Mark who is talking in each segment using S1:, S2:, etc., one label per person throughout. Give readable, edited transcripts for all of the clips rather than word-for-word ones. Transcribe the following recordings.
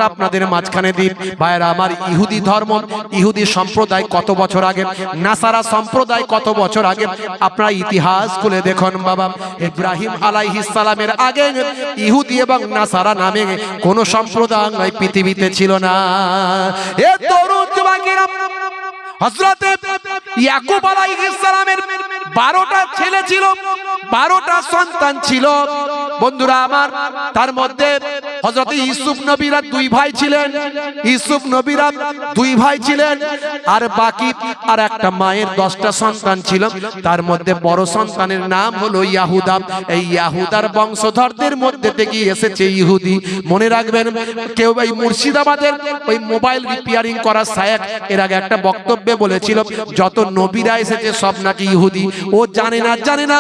S1: আপনাদের মাঝখানে দিই ভাইরা আমার। ইহুদি ধর্ম, ইহুদি সম্প্রদায় কত বছর আগে, নাসারা সম্প্রদায় কত বছর আগে, আপনারা ইতিহাস খুলে দেখুন বাবা। ইব্রাহিম আলাইহিস সালামের আগে ইহুদি এবং নাসারা নামে কোন সম্প্রদায় পৃথিবীতে ছিল না। এ তরুণ যুবকেরা, হযরত ইয়াকুব আলাইহিস সালামের 12টা ছেলে ছিল, 12টা সন্তান ছিল বন্ধুরা আমার। তার মধ্যে হযরত ইউসুফ নবীরা 2 ভাই ছিলেন, ইউসুফ নবীরা 2 ভাই ছিলেন, আর বাকি আর একটা মায়ের 10টা সন্তান ছিল। তার মধ্যে বড় সন্তানের নাম হলো ইয়াহুদা। এই ইয়াহুদার বংশধরদের মধ্যে থেকে এসেছে ইহুদি। মনে রাখবেন, কেউ এই মুর্শিদাবাদের ওই মোবাইল রিপেয়ারিং করা শায়েখ এর আগে একটা বক্তব্যে বলেছিল যত নবীরা এসেছে সব নাকি ইহুদি। ও জানে না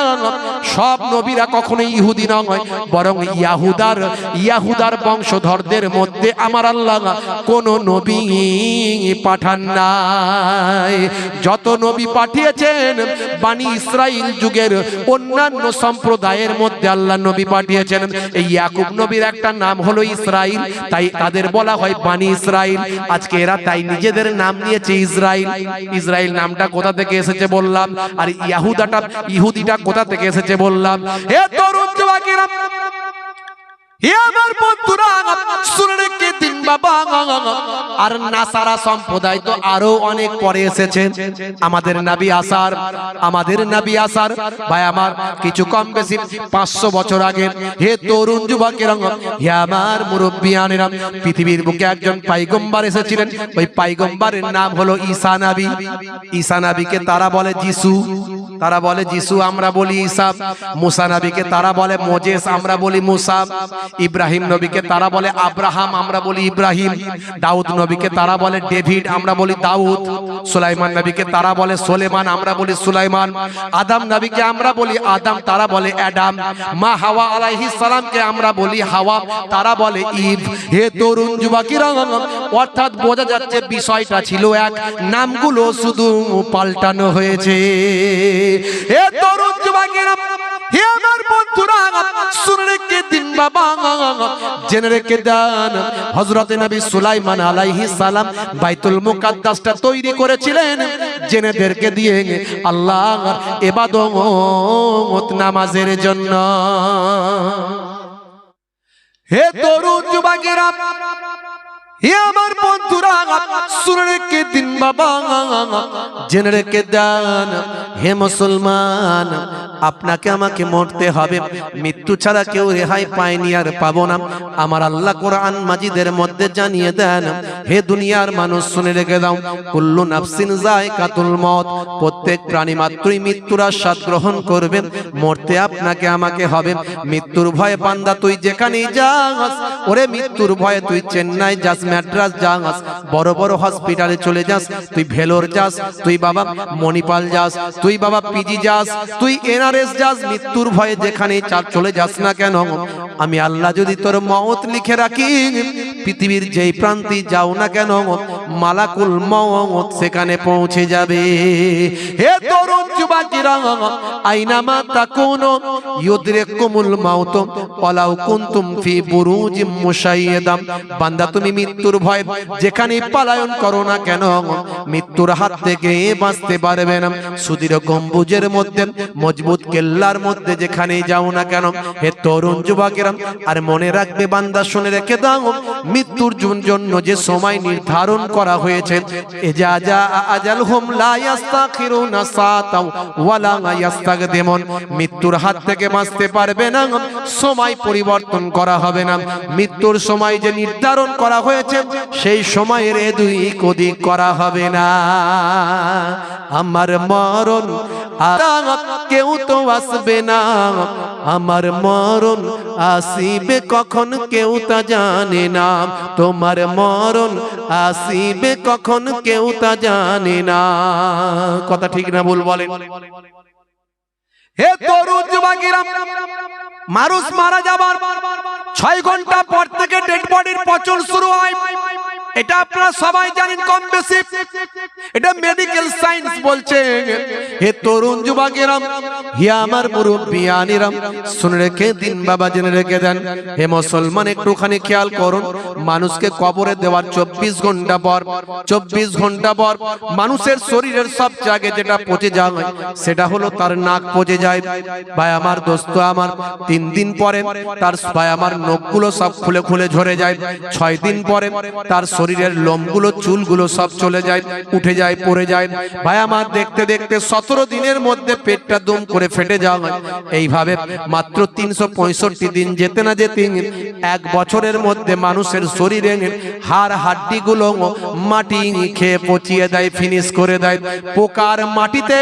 S1: সব নবীরা কখনোই ইহুদি নয়, বরং ইয়াহুদার বংশধরদের মধ্যে আমার আল্লাহ কোন নবী পাঠান নাই। যত নবী পাঠিয়েছেন বানি ইসরাইল যুগের অন্যান্য সম্প্রদায়ের মধ্যে আল্লাহ নবী পাঠিয়েছেন। এই ইয়াকুব নবীর একটা নাম হলো ইসরাইল, তাই তাদের বলা হয় বানি ইসরাইল। আজকে এরা তাই নিজেদের নাম নিয়েছে ইসরাইল। ইসরাইল নামটা কোথা থেকে এসেছে বললাম, আর ইহুদিটা কোথা থেকে এসেছে বললাম। হে তরুণ যুবকেরা, হে আমার বন্ধুরা, শুনে রেখে দিন বাবা। আর নাসারা সম্প্রদায় তো আরো অনেক পরে এসেছে। আমাদের নবী আসার ভাই আমার কিছু কম বেশি 500 বছর আগে। হে তরুণ যুবকেরা, হে আমার মুরব্বিয়ানেরা, পৃথিবীর বুকে একজন পয়গম্বর এসেছিলেন। ওই পয়গম্বরের নাম হলো ঈসা নবী। ঈসা নবীকে তারা বলে যিশু, আমরা বলি ঈসা। মুসা নবীকে তারা বলে মোজেস, আমরা বলি মুসা। ইব্রাহিম নবীকে তারা বলে আব্রাহাম, আমরা বলি ইব্রাহিম। দাউদ নবীকে তারা বলে ডেভিড, আমরা বলি দাউদ। সুলাইমান নবীকে তারা বলে সুলেমান, আমরা বলি সুলাইমান। আদম নবীকে আমরা বলি আদম, তারা বলে অ্যাডাম। মা হাওয়া আলাইহিস সালামকে আমরা বলি হাওয়া, তারা বলে ঈভ। হে তরুণ যুবকেরা, অর্থাৎ বোঝা যাচ্ছে বিষয়টা ছিল এক, নামগুলো শুধু পাল্টানো হয়েছে। হে তরুণ যুবকেরা, হে আমার বন্ধুরা, শুনে রেখে দিন বাবা, জেনে রেখে দেন। হযরত নবী সুলাইমান আলাইহিস সালাম বাইতুল মুকাদ্দাসটা তৈরি করেছিলেন জেনেদেরকে দিয়ে আল্লাহর ইবাদত নামাজের জন্য। হে তরুণ যুবকেরা, হে আমার বন্ধুরা, শুনে রেখে দিন বাবা, জেনে রেখে দেন। হে মুসলমান, আপনাকে আমাকে মরতে হবে, মৃত্যু ছাড়া কেউ রেহাই পায়নি আর পাবো না। আমার আল্লাহ কোরআন মাজিদের মধ্যে জানিয়ে দেন, হে দুনিয়ার মানুষ শুনে রেখে দাও, কুল্লু নাফসিন যায়কাতুল মউত, প্রত্যেক প্রাণী মাত্রই মৃত্যুর আস্বাদ গ্রহণ করবে। মরতে আপনাকে আমাকে হবে। মৃত্যুর ভয়ে বান্দা তুই যেখানেই যাস, ওরে মৃত্যুর ভয়ে তুই চেন্নাই যাস, ম্যাড্রাস যাস, বড় বড় হসপিটালে চলে যাস, তুই ভেলোর যাস, তুই বাবা মণিপাল যাস, তুই বাবা পিজি যাস, তুই এনআরএস যাস, মৃত্যুর ভয়ে যেখানে চলে যাস না কেন, আমি আল্লাহ যদি তোর মওত লিখে রাখি, পৃথিবীর যেই প্রান্তে যাও না কেন মালাকুল মওত সেখানে পৌঁছে যাবে। হে তরুণ যুবকেরা, আইনামা তাকুনু ইউদরিকুমুল মাউত ওয়ালাউ কুনতুম ফি বুরুজিম মুশাইয়াদাম। বান্দা তুমি মৃত্যুর ভয় যেখানে পলায়ন করো না কেন, মৃত্যুর হাত থেকে বাঁচতে পারবে না। সুদৃঢ় গম্বুজের মধ্যে, মজবুত কেল্লার মধ্যে যেখানে যাও না কেন। হে তরুণ যুবকেরা, আর মনে রাখবে বান্দা, শুনে রেখে দাও, মৃত্যুর জন্য যে সময় নির্ধারণ করা হয়েছে, ইজা জা আজালহুম লা ইস্তাখিরুনা সাআতাও ওয়ালা ইস্তাকদিমুন। মৃত্যুর হাত থেকে বাঁচতে পারবে না, সময় পরিবর্তন করা হবে না। মৃত্যুর সময় যে নির্ধারণ করা হয়েছে সেই সময়ের এদিক ওদিক করা হবে না। আমার মরণ কেউ তো আসবে না, আমার মরণ আসিবে কখন কেউ তা জানে না। তোমার মরণ আসিবে কখন কেউ তা জানে না। কথা ঠিক না ভুল বলেন? হে তরুণ যুবকেরা, মানুষ মারা যাবার 6 ঘন্টা পর থেকে ডেড বডির পচন শুরু হয়। এটা আপনারা সবাই জানেন কম বেশি, এটা মেডিকেল সায়েন্স বলছে। হে তরুণ যুবকেরা, হে আমার মুরব্বিয়ানিরা, শুনে রেখে দিন বাবা, জেনে রেখে দেন। হে মুসলমান, একটুখানি খেয়াল করুন, মানুষকে কবরে দেওয়ার 24 ঘন্টা পর, 24 ঘন্টা পর মানুষের শরীরের সবচেয়ে আগে যেটা পচে যায় সেটা হলো তার নাক পচে যায়। ভাই আমার, দোস্ত আমার, 3 দিন পরে তার ভাই আমার নখগুলো সব খুলে খুলে ঝরে যায়। 6 দিন পরে তার শরীরের লোমগুলো, চুলগুলো সব চলে যায়, উঠে যায়, পড়ে যায়। ভাই আমার, দেখতে দেখতে 17 দিনের মধ্যে পেটটা দুম করে ফেটে যায়। এইভাবে মাত্র 365 দিন যেতে না যেতে 1 বছরের মধ্যে মানুষের শরীরে হাড় হাড্ডিগুলো মাটি খেয়ে পচিয়ে দেয়, ফিনিশ করে দেয়। পোকার মাটিতে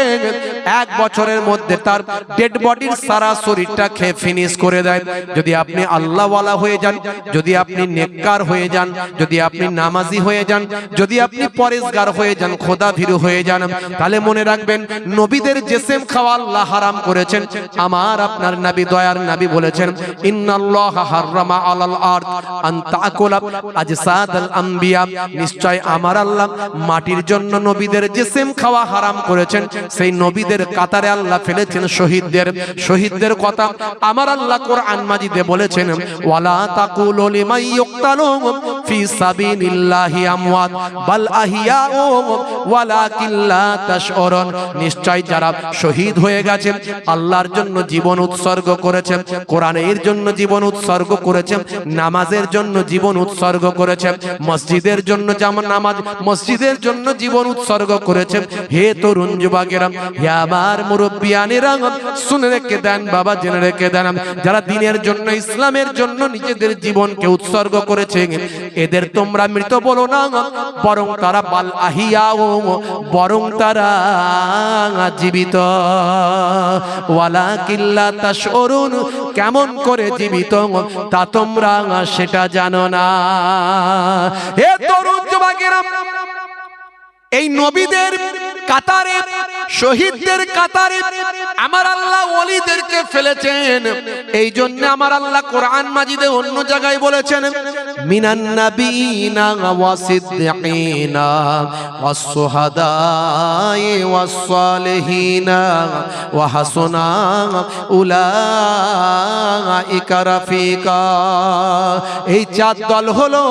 S1: 1 বছরের মধ্যে তার ডেড বডির সারা শরীরটা খেয়ে ফিনিশ করে দেয়। যদি আপনি আল্লাহওয়ালা হয়ে যান, যদি আপনি নেককার হয়ে যান, যদি আপনি নামাজি হয়ে যান, যদি আপনি পরেশগার হয়ে যান, খোদা ভীরু হয়ে যান, তাহলে মনে রাখবেন নবীদের জিসম খাওয়া আল্লাহ হারাম করেছেন। আমার আপনার নবী, দয়ার নবী বলেছেন, ইন্নাল্লাহা হাররামা আলাল আরদ আন তাকুলা আজসাদাল আম্বিয়া, নিশ্চয় আমার আল্লাহ মাটির জন্য নবীদের জিসম খাওয়া হারাম করেছেন। সেই নবীদের কাতারে আল্লাহ ফেলেছেন শহীদদের। শহীদদের কথা আমার আল্লাহ কোরআন মাজিদে বলেছেন, ওয়ালা তাকুলু লিমান ইয়ুকতালু ফি সাবিলিল্লাহি আমওয়াত বাল আহিয়াউ ওয়ালাকিন লা তাশউরুন, নিশ্চয় যারা শহীদ হয়ে গেছেন, আল্লাহর জন্য জীবন উৎসর্গ করেছেন, কোরআনের জন্য জীবন উৎসর্গ করেছেন, নামাজের জন্য জীবন উৎসর্গ করেছেন, মসজিদের জন্য যেমন নামাজ, মসজিদের জন্য জীবন উৎসর্গ করেছেন। হে তরুণ যুবকেরা, হে আমার মুরব্বিয়ানেরা, শুনে রেখে দেন বাবা, জেনে রেখে দেন, যারা দ্বীনের জন্য, ইসলামের জন্য নিজেদের জীবনকে উৎসর্গ করেছে, এদের তোমরা মৃত বলো না, বরং তারা বাল আহিয়াও, বরং তারা জীবিত। ওয়ালাকিন লা তাশউরুন, কেমন করে জীবিত তা তোমরা সেটা জানো না। হে তরুণ যুবকেরা, এই নবীদের কাতারে, শহীদদের কাতারে আমার আল্লাহ ওলিদেরকে ফেলেছেন। এই জন্য আমার আল্লাহ কোরআন মাজিদে অন্য জায়গায় বলেছেন, মিনান নাবিয়িনা ওয়াস সিদ্দিকিনা ওয়াস শুহাদাই ওয়াস সালিহিনা ওয়া হাসুনা উলাইকা রাফিকা। এই 4 দল হলো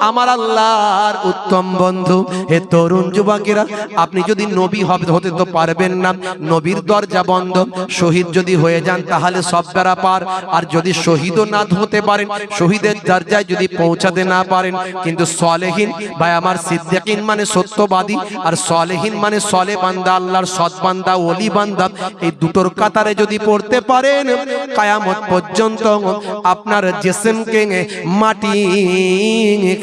S1: আমার আল্লাহর উত্তম বন্ধু। হে তরুণ যুবকেরা, আপনি যদি নবী হতে তো পারবেন না, নবীর দরজা বন্ধ। শহীদ যদি হয়ে যান তাহলে সব বেড়া পার। আর যদি শহীদও না হতে পারেন, শহীদের দরজায় যদি পৌঁছাতে না পারেন, কিন্তু সালেহীন ভাই আমার, সিদ্দিকিন মানে সত্যবাদী, আর সালেহীন মানে সলে বান্দা, আল্লাহর সৎ বান্দা, ওলি বান্দা, এই দুটোর কাতারে যদি পড়তে পারেন, কিয়ামত পর্যন্ত আপনার জিসমকে মাটি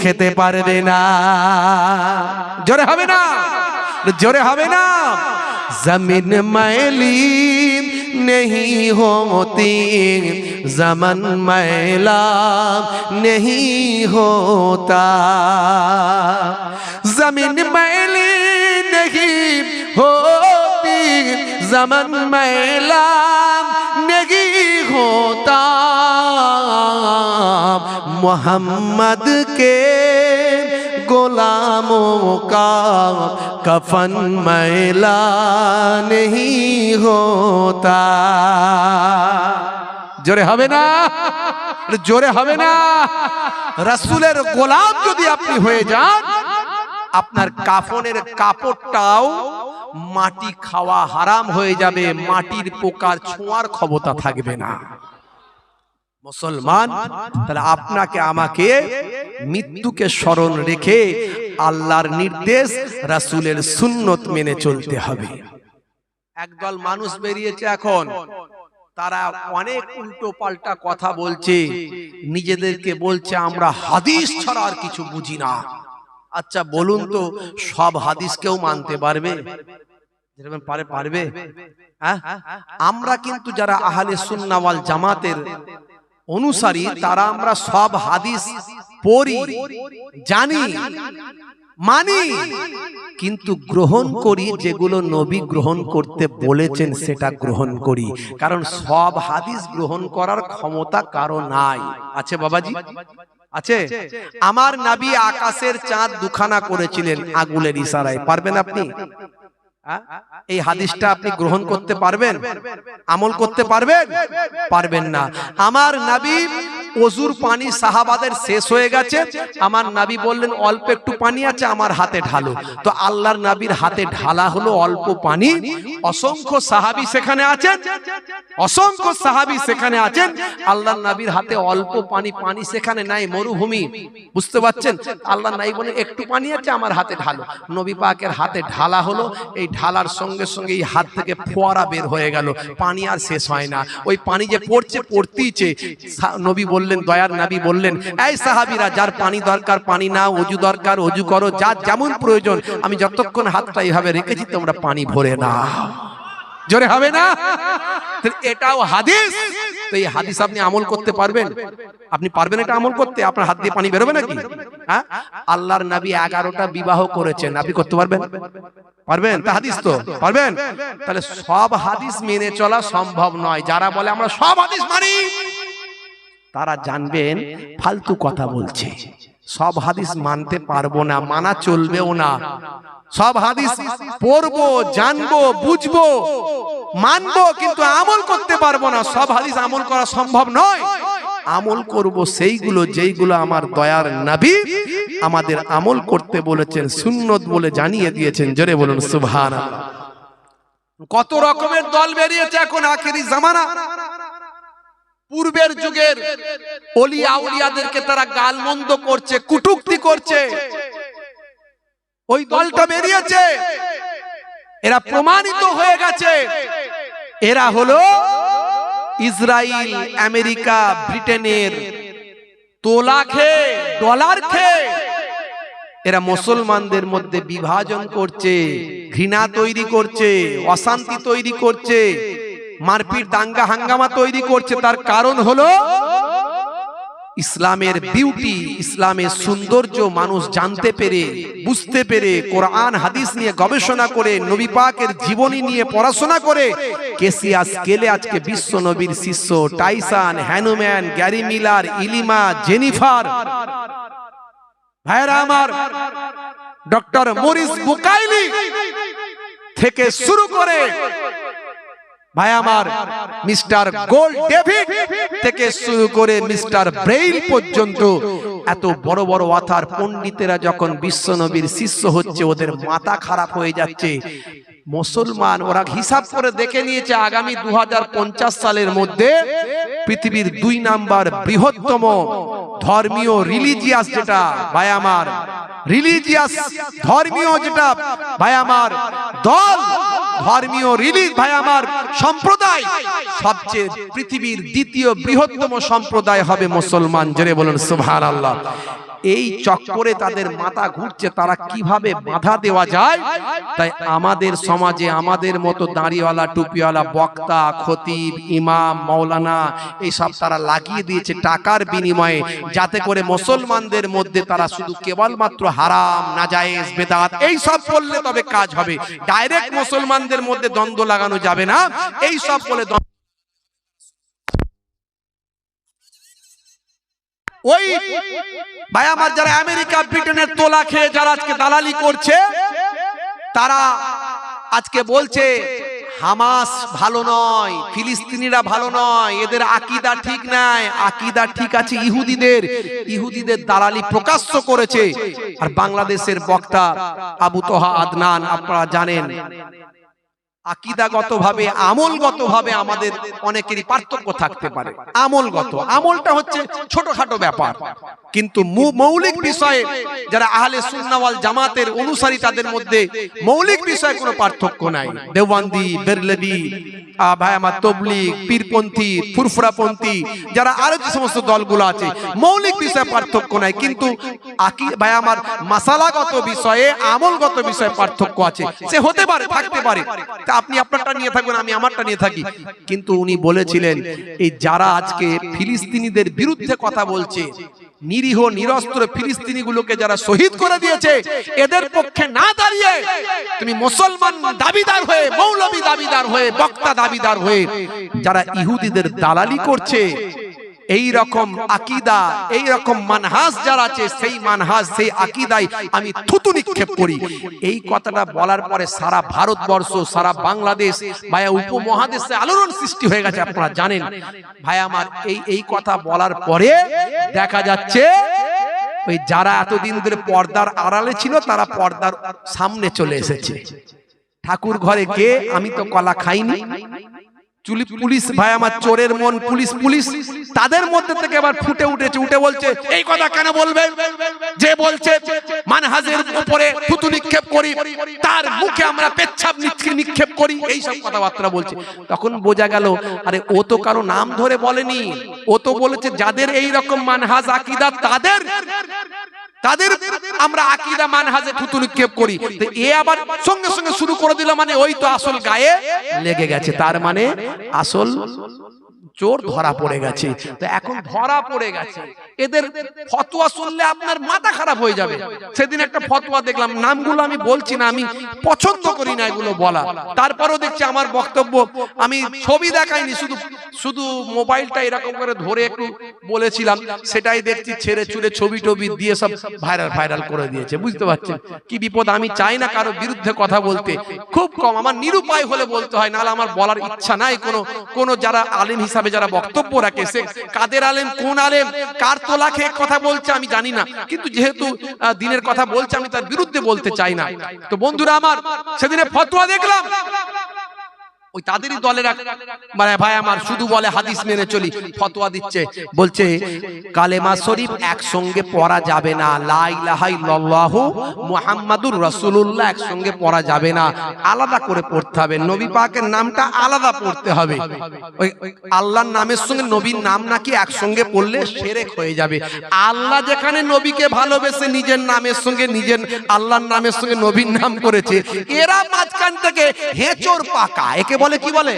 S1: খেতে পারবে না। জোরে হবে না, জোরে হবে না। জমিন मैली नहीं होती, जमन मैला नहीं होता, जमीन मैली नहीं होती, जमन मैला नहीं होता, मोहम्मद के गुलामों का कफन मैला नहीं होता। জোরে হবে না, জোরে হবে না। রাসূলের গোলাম যদি আপনি হয়ে যান, আপনার কাফনের কাপড়টাও মাটি খাওয়া হারাম হয়ে যাবে, মাটির পোকার ছোঁয়ার ক্ষমতা থাকবে না। মুসলমান, তাহলে আপনাকে আমাকে মৃত্যুকে স্মরণ রেখে আল্লাহর নির্দেশ, রাসূলের সুন্নত মেনে চলতে হবে। একদল মানুষ বেরিয়েছে এখন, তারা অনেক উল্টো পাল্টা কথা বলছে, নিজেদেরকে বলছে আমরা হাদিস ছাড়া আর কিছু বুঝি না। আচ্ছা বলুন তো, সব হাদিস কেউ মানতে পারবে? পারবে? আমরা কিন্তু যারা আহলে সুন্নাহ ওয়াল জামাতের অনুসারী, তারা আমরা সব হাদিস পড়ি, জানি, মানি, কিন্তু গ্রহণ করি যেগুলো নবী গ্রহণ করতে বলেছেন সেটা গ্রহণ করি। কারণ সব হাদিস গ্রহণ করার ক্ষমতা কারো নাই। আছে বাবাজি? আছে? আমার নবী আকাশের চাঁদ দুখানা করেছিলেন আগুনের ইশারায়, পারবেন আপনি? এই হাদিসটা আপনি গ্রহণ করতে পারবেন? আমল করতে পারবেন? পারবেন না। আমার নবী ওযুর পানি সাহাবাদের শেষ হয়ে গেছে, আমার নবী বললেন অল্প একটু পানি আছে, আমার হাতে ঢালো। তো আল্লাহর নবীর হাতে ঢালা হলো অল্প পানি। অসংখ্য সাহাবী সেখানে আছেন, অসংখ্য সাহাবী সেখানে আছেন, আল্লাহর নবীর হাতে অল্প পানি, পানি সেখানে নাই, মরুভূমি, বুঝতে পারছেন? আল্লাহর নবী বলেন একটু পানি আছে, আমার হাতে ঢালো। নবী পাকের হাতে ঢালা হলো, এই ঢালার সঙ্গে সঙ্গে এই হাত থেকে ফোয়ারা বের হয়ে গেল, পানি আর শেষ হয় না। ওই পানি যে পড়ছে পড়তিছে, নবী বললেন, দয়ার নবী বললেন, এই সাহাবীরা, যার পানি দরকার পানি নাও, ওযু দরকার ওযু করো, যার যেমন প্রয়োজন, আমি যতক্ষণ হাতটা এইভাবে রেখেছি তোমরা পানি ভরে নাও। জোরে হবে না? এটাও হাদিস। তো এই হাদিস আপনি আমল করতে পারবেন? আপনি পারবেন এটা আমল করতে? আপনার হাত দিয়ে পানি বেরোবে নাকি? হ্যাঁ, আল্লাহর নবী 11টা বিবাহ করেছেন, আপনি করতে পারবেন? পারবেন? তা হাদিস তো পারবেন। তাহলে সব হাদিস মেনে চলা সম্ভব নয়। যারা বলে আমরা সব হাদিস মানি, তারা জানবেন ফালতু কথা বলছে। সব হাদিস মানতে পারবো না, মানা চলবেও না। সব হাদিস পড়বো, জানবো, বুঝবো, মানবো, কিন্তু আমল করতে পারবো না। সব হাদিস আমল করা সম্ভব নয়। আমল করব সেইগুলো যেইগুলো আমার দয়ার নবী আমাদের আমল করতে বলেছেন, সুন্নত বলে জানিয়ে দিয়েছেন। জোরে বলুন সুবহানাল্লাহ। কত রকমের দল বেরিয়েছে এখন আখেরি জামানা। পূর্বের যুগের ওলি আউলিয়াদেরকে তারা গালমন্দ করছে, কুটুক্তি করছে, ওই দলটা বেরিয়েছে। এরা প্রমাণিত হয়ে গেছে, এরা হলো ইসরায়েল, আমেরিকা, ব্রিটেনের তোলা খেয়ে, ডলার খেয়ে এরা মুসলমানদের মধ্যে বিভাজন করছে, ঘৃণা তৈরি করছে, অশান্তি তৈরি করছে, মারপিট দাঙ্গা হাঙ্গামা তৈরি করছে। তার কারণ হলো ইসলামের বিউটি, ইসলামের সৌন্দর্য মানুষ জানতে পেরে, বুঝতে পেরে, কোরআন হাদিস নিয়ে গবেষণা করে, নবী পাকের জীবনী নিয়ে পড়াশোনা করে কেসিয়া স্কেলে আজকে বিশ্ব নবীর শিষ্য Tyson, Hanuman, Gary Miller, ইলিমা, Jennifer, ভাইরা আমার, ডক্টর মরিস বুকাইলি থেকে শুরু করে ভাই আমার মিস্টার গোল্ড ডেভিড থেকে শুরু করে মিস্টার ব্রেইল পর্যন্ত এত বড় বড় ওয়াথার পণ্ডিতেরা যখন বিশ্ব নবীর শিষ্য হচ্ছে, ওদের মাথা খারাপ হয়ে যাচ্ছে। মুসলমান ওরা হিসাব করে দেখে নিয়েছে আগামী 2050 সালের মধ্যে পৃথিবীর 2 নাম্বার বৃহত্তম ধর্মীয় রিলিজিয়াস, যেটা ভাই আমার রিলিজিয়াস ধর্মীয়, যেটা ভাই আমার দল, ধর্মীয় রিলিজ ভাই আমার সম্প্রদায়, সবচেয়ে পৃথিবীর দ্বিতীয় বৃহত্তম সম্প্রদায় হবে মুসলমান। জোরে বলুন সুবহানাল্লাহ। এই চক্করে তাদের মাথা ঘুরছে, তারা কিভাবে বাধা দেওয়া যায়। তাই আমাদের সমাজে আমাদের মতো দাড়িওয়ালা, টুপিওয়ালা বক্তা, খতিব, ইমাম, মাওলানা এইসব তারা লাগিয়ে দিয়েছে টাকার বিনিময়ে, যাতে করে মুসলমানদের মধ্যে তারা শুধু কেবলমাত্র হারাম, নাজায়েজ, বেদাত এইসব বললে তবে কাজ হবে। ডাইরেক্ট মুসলমানদের মধ্যে দ্বন্দ্ব লাগানো যাবে না। এইসব বলে ওই ভাই আমার যারা আমেরিকা, ব্রিটেনের তোলা খেয়ে যারা আজকে দালালি করছে, তারা আজকে বলছে হামাস ভালো নয়, ফিলিস্তিনিরা ভালো নয়, এদের আকীদা ঠিক নাই। আকীদা ঠিক আছে ইহুদিদের, ইহুদিদের দালালি প্রকাশ্য করেছে। আর বাংলাদেশের বক্তা আবু তোহা আদনান, আপনারা জানেন আকীদাগতভাবে, আমলগতভাবে আমাদের অনেকেরই পার্থক্য থাকতে পারে। আমলগত, আমলটা হচ্ছে ছোটখাটো ব্যাপার, কিন্তু মৌলিক বিষয়ে যারা আহলে সুন্নাহ ওয়াল জামাতের অনুসারী তাদের মধ্যে মৌলিক বিষয়ে কোনো পার্থক্য নাই। দেওবন্দি, বেরলভি, ভাই আমার তবলিগ, পীরপন্থী, ফুরফুরাপন্থী, যারা আরো যে সমস্ত দলগুলো আছে, মৌলিক বিষয়ে পার্থক্য নাই, কিন্তু ভাই আমার মাসালাগত বিষয়ে, আমলগত বিষয়ে পার্থক্য আছে। সে হতে পারে, থাকতে পারে, আপনি আপনারটা নিয়ে থাকবেন, আমি আমারটা নিয়ে থাকি। কিন্তু উনি বলেছিলেন এই যারা আজকে ফিলিস্তিনিদের বিরুদ্ধে কথা বলছে, নিরীহ নিরস্ত্র ফিলিস্তিনিগুলোকে যারা শহীদ করে দিয়েছে, এদের পক্ষে না দাঁড়িয়ে তুমি মুসলমান দাবিদার হয়ে, মৌলবী দাবিদার হয়ে, বক্তা দাবিদার হয়ে যারা ইহুদিদের দালালি করছে, এই রকম আকীদা, এই রকম মানহাজ যারা আছে, সেই মানহাজ, সেই আকীদায় আমি থুতু নিক্ষেপ করি। এই কথাটা বলার পরে সারা ভারতবর্ষ, সারা বাংলাদেশ, ভাইয়া উপমহাদেশে আলোড়ন সৃষ্টি হয়ে গেছে। আপনারা জানেন ভাই আমার, এই কথা বলার পরে দেখা যাচ্ছে ওই যারা এতদিন ধরে পর্দার আড়ালে ছিল তারা পর্দার সামনে চলে এসেছে। ঠাকুর ঘরে কে, আমি তো কলা খাইনি। পুলিশ ভাই আমার, চোরের মন পুলিশ, পুলিশ তাদের মধ্যে থেকে আবার ফুটে উঠেছে, উঠে বলছে এই কথা কেন বলবে, যে বলছে মানহাজের উপরে থুতু নিক্ষেপ করি তার মুখে আমরা পেচ্ছাপ নিক্ষেপ করি, এই সব কথাবার্তা বলছে। তখন বোঝা গেল আরে ও তো কারো নাম ধরে বলেনি, ও তো বলেছে যাদের এই রকম মানহাজ আকীদা তাদের আমরা আকীদা মানহাজে থুতু নিক্ষেপ করি। তো এ আবার সঙ্গে সঙ্গে শুরু করে দিল, মানে ওই তো আসল গায়ে লেগে গেছে, তার মানে আসল চোর ধরা পড়ে গেছে। তো এখন ধরা পড়ে গেছে, এদের ফতোয়া শুনলে আপনার মাথা খারাপ হয়ে যাবে। সেদিন একটা ফতোয়া দেখলাম, নামগুলো আমি বলছি না, আমি পছন্দ করি না এগুলো বলা, তারপরেও দেখছি আমার বক্তব্য, আমি ছবি দেখাইনি, শুধু মোবাইলটা এরকম করে ধরে একটু বলেছিলাম, সেটাই দেখছি ছেড়ে চুলে ছবি টবি দিয়ে সব ভাইরাল করে দিয়েছে। বুঝতে পারছেন কি বিপদ। আমি চাই না কারো বিরুদ্ধে কথা বলতে, খুব কম, আমার নিরুপায় হলে বলতে হয়, নাহলে আমার বলার ইচ্ছা নাই। কোনো যারা আলেম হিসাবে যারা বক্তব্য রাখে, সে কাদের আলেম, কোন আলেম, কার তোলা খেয়ে কথা বলছে আমি জানি না, কিন্তু যেহেতু দিনের কথা বলছে আমি তার বিরুদ্ধে বলতে চাই না। তো বন্ধুরা আমার, সেদিনে ফতোয়া দেখলাম, ওই তাদেরই দলের মানে ভাই আমার শুধু বলে হাদিস মেনে চলি, ফতোয়া দিচ্ছে, বলছে কালেমা শরীফ একসঙ্গে পড়া যাবে না, লা ইলাহা ইল্লাল্লাহু মুহাম্মাদুর রাসূলুল্লাহ একসঙ্গে পড়া যাবে না, আলাদা করে পড়তে হবে, নবী পাকের নামটা আলাদা পড়তে হবে। ওই আল্লাহর নামের সঙ্গে নবীর নাম নাকি একসঙ্গে পড়লে শিরক হয়ে যাবে। আল্লাহ যেখানে নবীকে ভালোবেসে নিজের নামের সঙ্গে, নিজের আল্লাহর নামের সঙ্গে নবীর নাম করেছে, এরা মাঝখান থেকে হেঁচড় পাকা, একে বলে কি বলে,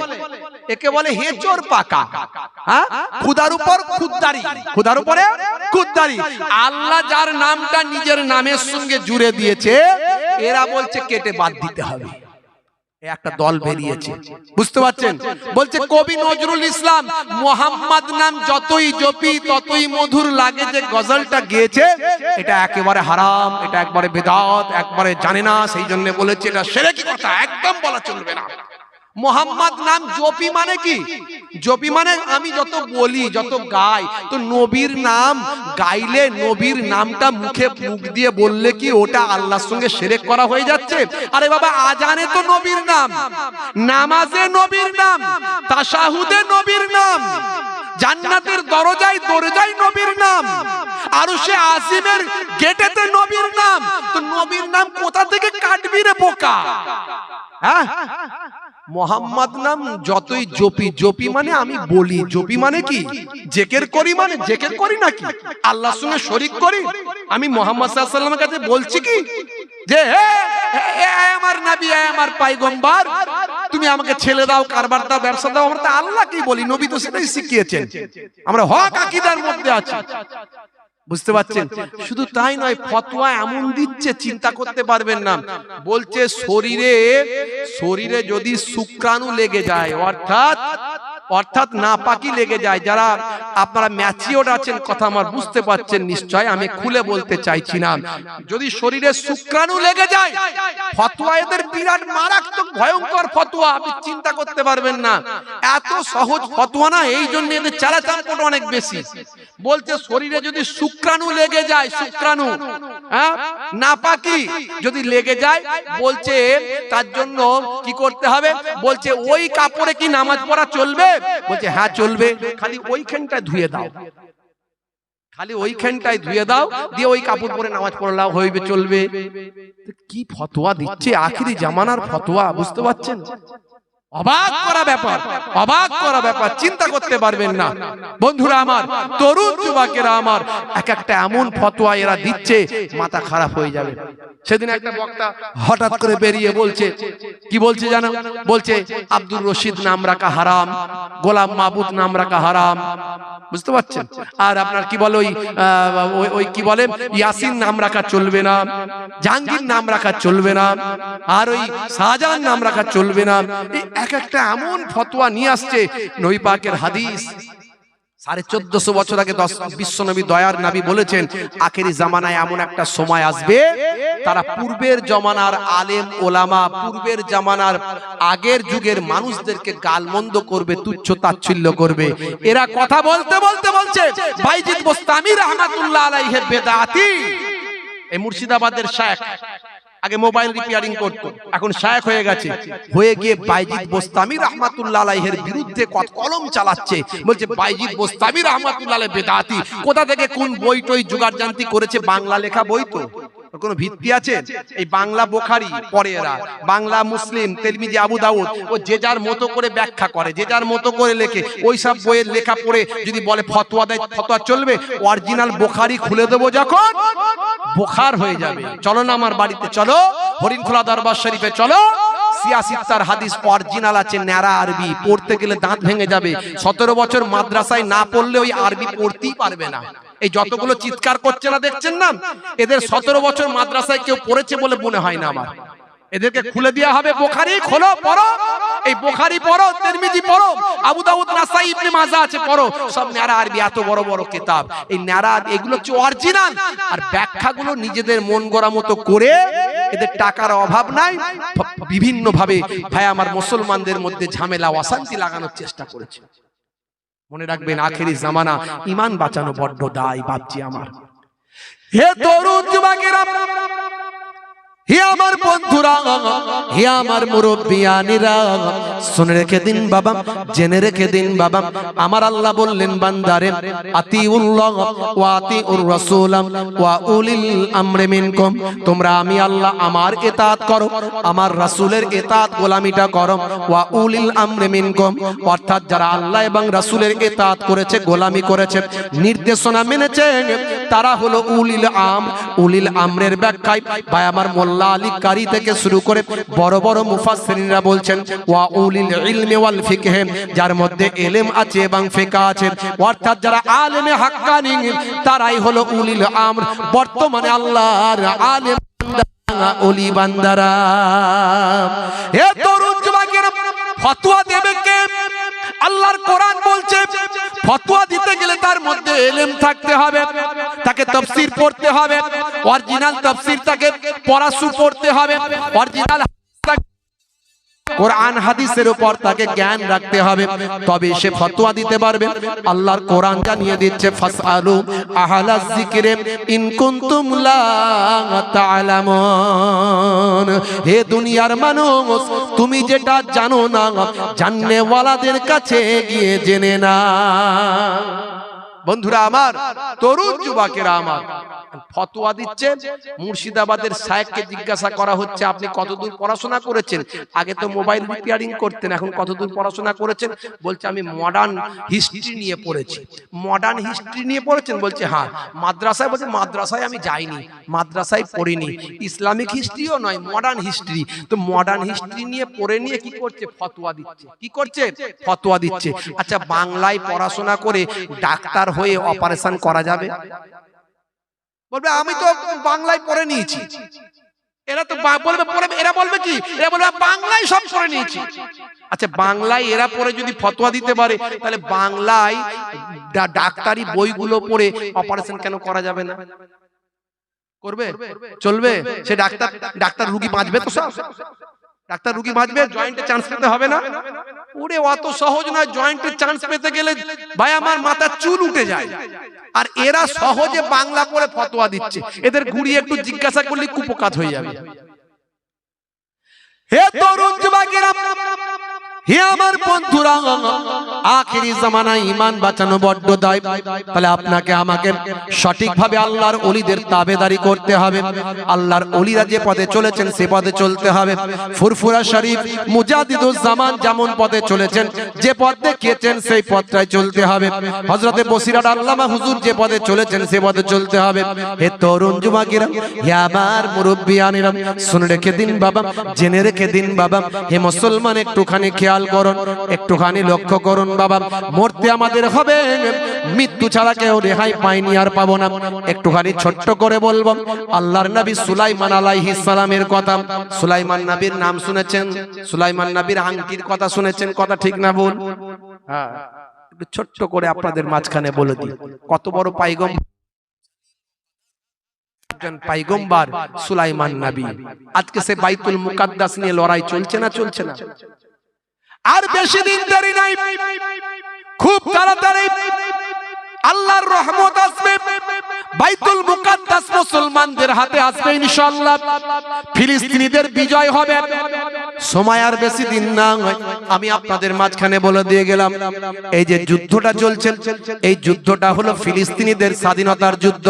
S1: একে বলে হেঁচড় পাকা। হ্যাঁ, খুদার উপর খুদদারি, খুদার উপরে খুদদারি। আল্লাহ যার নামটা নিজের নামের সঙ্গে জুড়ে দিয়েছে, এরা বলছে কেটে বাদ দিতে হবে। একটা দল বেরিয়েছে, বুঝতে পারছেন। বলছে কবি নজরুল ইসলাম মোহাম্মদ নাম যতই জপি ততই মধুর লাগে, যে গজলটা গেয়েছে এটা একেবারে হারাম, এটা একবারে বেদাত, একবারে জানে না, সেই জন্য বলেছে এটা শিরকি কথা, একদম বলা চলবে না। মোহাম্মদ নাম জপি মানে কি, জপি মানে আমি যত বলি, যত গাই, তো নবীর নাম গাইলে, নবীর নামটা মুখ দিয়ে বললে কি ওটা আল্লাহর সঙ্গে শিরক করা হয়ে যাচ্ছে? আরে বাবা, আজানে তো নবীর নাম, নামাজে নবীর নাম, তাশাহুদে নবীর নাম, জান্নাতের দরজায় দরজায় নবীর নাম, আরশে আজিমের গেটেতে নবীর নাম। তো নবীর নাম কোথা থেকে কাটবি রে বোকা? হ্যাঁ, মোহাম্মদ নাম যতই জপি, জপি মানে আমি বলি, জপি মানে কি জেকের করি, মানে জেকের করি নাকি আল্লাহর সঙ্গে শরীক করি? আমি মোহাম্মদ সাল্লাল্লাহু আলাইহি ওয়াসাল্লামের কাছে বলছি কি যে হে আমার নবী, আমার পয়গম্বর, তুমি আমাকে ছেলে দাও, কারবার দাও, ব্যবসা দাও, আমরা তো আল্লাহ কি বলি, নবী তো সেটাই শিখিয়েছেন। আমরা হক আকীদার মধ্যে আছি, বুঝতে পারছেন। শুধু তাই নয়, ফতোয়া এমন দিচ্ছে চিন্তা করতে পারবেন না। বলছে শরীরে যদি শুক্রাণু লেগে যায়, অর্থাৎ নাপাকি লেগে যায়, যারা আপনারা ম্যাচিওর আছেন, কথা আমার বুঝতে পারছেন নিশ্চয়, আমি খুলে বলতে চাইছি না, যদি শরীরে শুক্রাণু লেগে যায়, ফতোয়া এদের বিরাট মারাত্মক ভয়ঙ্কর ফতোয়া, আপনি চিন্তা করতে পারবেন না। এত সহজ ফতোয়া না, এই জন্য এদের চালাচামটা অনেক বেশি। বলছে শরীরে যদি শুক্রাণু লেগে যায়, শুক্রাণু, হ্যাঁ, নাপাকি যদি লেগে যায়, বলছে তার জন্য কি করতে হবে? বলছে ওই কাপড়ে কি নামাজ পড়া চলবে? বলছে হ্যাঁ চলবে, খালি ওইখানটায় ধুয়ে দাও, খালি ওইখানটায় ধুয়ে দাও, দিয়ে ওই কাপড় পরে নামাজ পড়লাও হইবে, চলবে। কি ফতোয়া দিচ্ছে, আখিরি জামানার ফতোয়া, বুঝতে পারছেন? অবাক করা ব্যাপার, অবাক করা ব্যাপার, চিন্তা করতে পারবেন না। বন্ধুরা আমার, তরুণ যুবকেরা আমার, এক একটা এমন ফতোয়া এরা দিচ্ছে, মাথা খারাপ হয়ে যাবে। সেদিন একটা বক্তা হঠাৎ করে বেরিয়ে বলছে, কি বলছে জানো? বলছে আব্দুর রশিদ নাম রাখা হারাম, গোলাম মাহবুব নাম রাখা হারাম, বুঝতে পারছেন? আর আপনার কি বলে ওই কি বলে ইয়াসিন নাম রাখা চলবে না, জাহাঙ্গীর নাম রাখা চলবে না, আর ওই শাহজাহান নাম রাখা চলবে না। এক একটা এমন ফতোয়া নিয়ে আসছে, নবী পাকের হাদিস 1450 বছর আগে বিশ্বনবী দয়ার নবী বলেছেন আখেরি জামানায় এমন একটা সময় আসবে তারা পূর্বের জামানার আলেম ওলামা, পূর্বের জামানার আগের যুগের মানুষদেরকে গালমন্দ করবে, তুচ্ছ তাচ্ছিল্য করবে। এরা কথা বলতে বলতে বলছে বাইজিদ বোস্তামি রাহমাতুল্লাহ আলাইহি বেদাতি। এই মুর্শিদাবাদের শায়েখ, আগে মোবাইল রিপেয়ারিং করতো, এখন শায়েখ হয়ে গেছে, হয়ে গিয়ে বাইজিদ বোস্তামি রাহমাতুল্লাহ আলাইহির বিরুদ্ধে কলম চালাচ্ছে, বলছে বাইজিদ বোস্তামি রাহমাতুল্লাহ আলাইহি বেদাতি। কোথা থেকে কোন বই টই জোগাড় জানতি করেছে? বাংলা লেখা বই তো, কোনো ভিত্তি আছে? এই বাংলা বুখারী পড়ে এরা, বাংলা মুসলিম, তিরমিজি, আবু দাউদ, ও যে যার মতো করে ব্যাখ্যা করে, যে যার মতো করে লেখে। ওই সব বইয়ের লেখা পড়ে যদি বলে ফতোয়া দেয়, ফতোয়া চলবে? অরিজিনাল বুখারী খুলে দেবো যখন, বুখার হয়ে যাবে। চলো না আমার বাড়িতে, চলো হরিণখোলা দরবার শরীফে চলো, সিয়াসিত্তার হাদিস অরিজিনাল আছে, ন্যাড়া আরবি, পড়তে গেলে দাঁত ভেঙে যাবে। 17 বছর মাদ্রাসায় না পড়লে ওই আরবি পড়তেই পারবে না। এই যতগুলো চিৎকার করছে না, দেখছেন না, এদের 17 বছর মাদ্রাসায় কেউ পড়েছে বলে মনে হয় না আমার। এদেরকে খুলে দেওয়া হবে, বুখারী খোলো, পড়ো, এই বুখারী পড়ো, তিরমিজি পড়ো, আবু দাউদ, নাসাই, ইবনে মাজাহ আছে, পড়ো। সব ন্যাড়া আরবি, এত বড় বড় কিতাব, এই ন্যাড়া, এগুলো হচ্ছে অরিজিনাল। আর ব্যাখ্যাগুলো নিজেদের মন গড়া মতো করে, এদের টাকার অভাব নাই, বিভিন্ন ভাবে ভাই আমার মুসলমানদের মধ্যে ঝামেলা অশান্তি লাগানোর চেষ্টা করেছে। মনে রাখবেন আখেরি জামানা, ঈমান বাঁচানো বড্ড দায় বাপজি আমার। হে তরুণ যুবকেরা, হে আমার বন্ধুরা, হে আমার মুরব্বিয়ানিরা, শুনে রেখে দিন বাবা, জেনে রেখে দিন বাবা, আমার আল্লাহ বললেন বান্দারে আতিউল্লাহ ওয়া আতিউর রাসূল ওয়া উলিল আমরি মিনকুম, তোমরা আমি আল্লাহ আমার ইতাআত করো, আমার রাসূলের ইতাআত গোলামিটা করো। ওয়া উলিল আমরি মিনকুম, অর্থাৎ যারা আল্লাহ এবং রাসূলের ইতাআত করেছে, গোলামি করেছে, নির্দেশনা মেনেছে, তারা হলো উলিল আমর। উলিল আমরের ব্যাখ্যায় ভাই আমার মোল্লা আলী কারি থেকে শুরু করে বড় বড় মুফাসসিরিনরা বলছেন ওয়া উলিল ইলমি ওয়াল ফিকহ, যার মধ্যে ইলম আছে এবং ফিকহ আছে, অর্থাৎ যারা আলেমে হাক্কানি তারাই হলো উলিল আমর। বর্তমানে আল্লাহর আলেম বান্দা, ওলি বান্দারা, হে তরুণ যুবকেরা, ফতোয়া দেবে কে? আল্লাহর কোরআন বলছে ফতোয়া দিতে গেলে তার মধ্যে ইলম থাকতে হবে, তাকে তাফসীর পড়তে হবে, অরিজিনাল তাফসীর তাকে পড়াশু পড়তে হবে, অরিজিনাল কোরআন হাদিসের উপর তাকে জ্ঞান রাখতে হবে, তবে সে ফতোয়া দিতে পারবে। আল্লাহর কোরআন জানিয়ে দিচ্ছে ফাসআলু আহলাজ যিকরি ইন কুনতুম লা তা'লামুন, হে দুনিয়ার মানুষ, তুমি যেটা জানো না, জাননে ওয়ালাদের কাছে গিয়ে জেনে না। বন্ধুরা আমার, তরুণ যুবকেরা আমার, ফতোয়া দিচ্ছে। মুর্শিদাবাদের শায়েখকে জিজ্ঞাসা করা হচ্ছে আপনি কতদূর পড়াশোনা করেছেন? আগে তো মোবাইল রিপেয়ারিং করতেন, এখন কতদূর পড়াশোনা করেছেন? বলছে আমি মডার্ন হিস্ট্রি নিয়ে পড়েছি। মডার্ন হিস্ট্রি নিয়ে পড়েছেন? বলছে হ্যাঁ। মাদ্রাসায়? বলছে মাদ্রাসায় আমি যাইনি, মাদ্রাসায় পড়িনি, ইসলামিক হিস্ট্রিও নয়, মডার্ন হিস্ট্রি। তো মডার্ন হিস্ট্রি নিয়ে পড়ে নিয়ে কি করছে? ফতোয়া দিচ্ছে। কি করছে? ফতোয়া দিচ্ছে। আচ্ছা, বাংলায় পড়াশোনা করে ডাক্তার হয়ে অপারেশন করা যাবে? বলবে আমি তো বাংলায় পড়ে নিয়েছি। এরা তো বলবে পড়ে, এরা বলবে কি? এরা বলবে বাংলায় সব পড়ে নিয়েছি। আচ্ছা, বাংলায় এরা পড়ে যদি ফতোয়া দিতে পারে, তাহলে বাংলায় ডাক্তারি বইগুলো পড়ে অপারেশন কেন করা যাবে না? করবে? চলবে? সে ডাক্তার রোগী বাঁচবে তো? সব ডাক্তার রোগী বাঁচবে? জয়েন্টে চান্স পেতে হবে না? ওরে অত সহজ নয়। জয়েন্টে চান্স পেতে গেলে ভাই আমার মাথা চুল উঠে যায়। আর এরা সহজে বাংলা পড়ে ফতোয়া দিচ্ছে। এদের ঘুরিয়ে একটু জিজ্ঞাসা করলে কুপকাত হয়ে যাবে। হে তরুণ যুবকেরা, হে আমার বন্ধুরা, আখেরি জামানায় ঈমান বাঁচানো বড্ড দায়। তাহলে আপনাকে আমাকে সঠিকভাবে আল্লাহর ওলিদের তাবেদারি করতে হবে। আল্লাহর ওলিরা যে পথে চলেছেন সে পথে চলতে হবে। ফুরফুরা শরীফ মুজাদ্দিদুজ জামান যেমন পথে চলেছেন, যে পথ দেখিয়েছেন সেই পথটাই চলতে হবে। হযরতে বসিরাট আল্লামা হুজুর যে পথে চলেছেন সে পথে চলতে হবে। হে তরুণ যুবকেরা, হে আমার মুরব্বিয়ানেরা, শুনে রেখে দিন বাবা, জেনে রেখে দিন বাবা। হে মুসলমান, একটুখানি খেয়াল করুন, একটুখানি লক্ষ্য করুন বাবা। মরতে আমাদের হবে, মৃত্যু ছাড়া কেউ রেহাই পাইনি, আর পাবো না। একটুখানি ছোট্ট করে বলবো আল্লাহর নবী সুলাইমান আলাইহিস সালামের কথা। সুলাইমান নবীর নাম শুনেছেন? সুলাইমান নবীর আংটির কথা শুনেছেন? কথা ঠিক না ভুল? হ্যাঁ, একটু ছোট্ট করে আপনাদের মাঝখানে বলে দিই, কত বড় পাইগম্বার সুলাইমান নবী। আজকে সে বাইতুল মুকাদ্দাস নিয়ে লড়াই চলছে না চলছে না? আর বেশি দিন দেরি নাই, খুব তাড়াতাড়ি আল্লাহর রহমত আসবে, বাইতুল মুকাদ্দাস মুসলমানদের হাতে আসবে ইনশাআল্লাহ, ফিলিস্তিনিদের বিজয় হবে। সময় আর বেশি দিন না, আমি আপনাদের মাঝখানে বলে দিয়ে গেলাম, এই যে যুদ্ধটা চলছে, এই যুদ্ধটা হলো ফিলিস্তিনিদের স্বাধীনতার যুদ্ধ,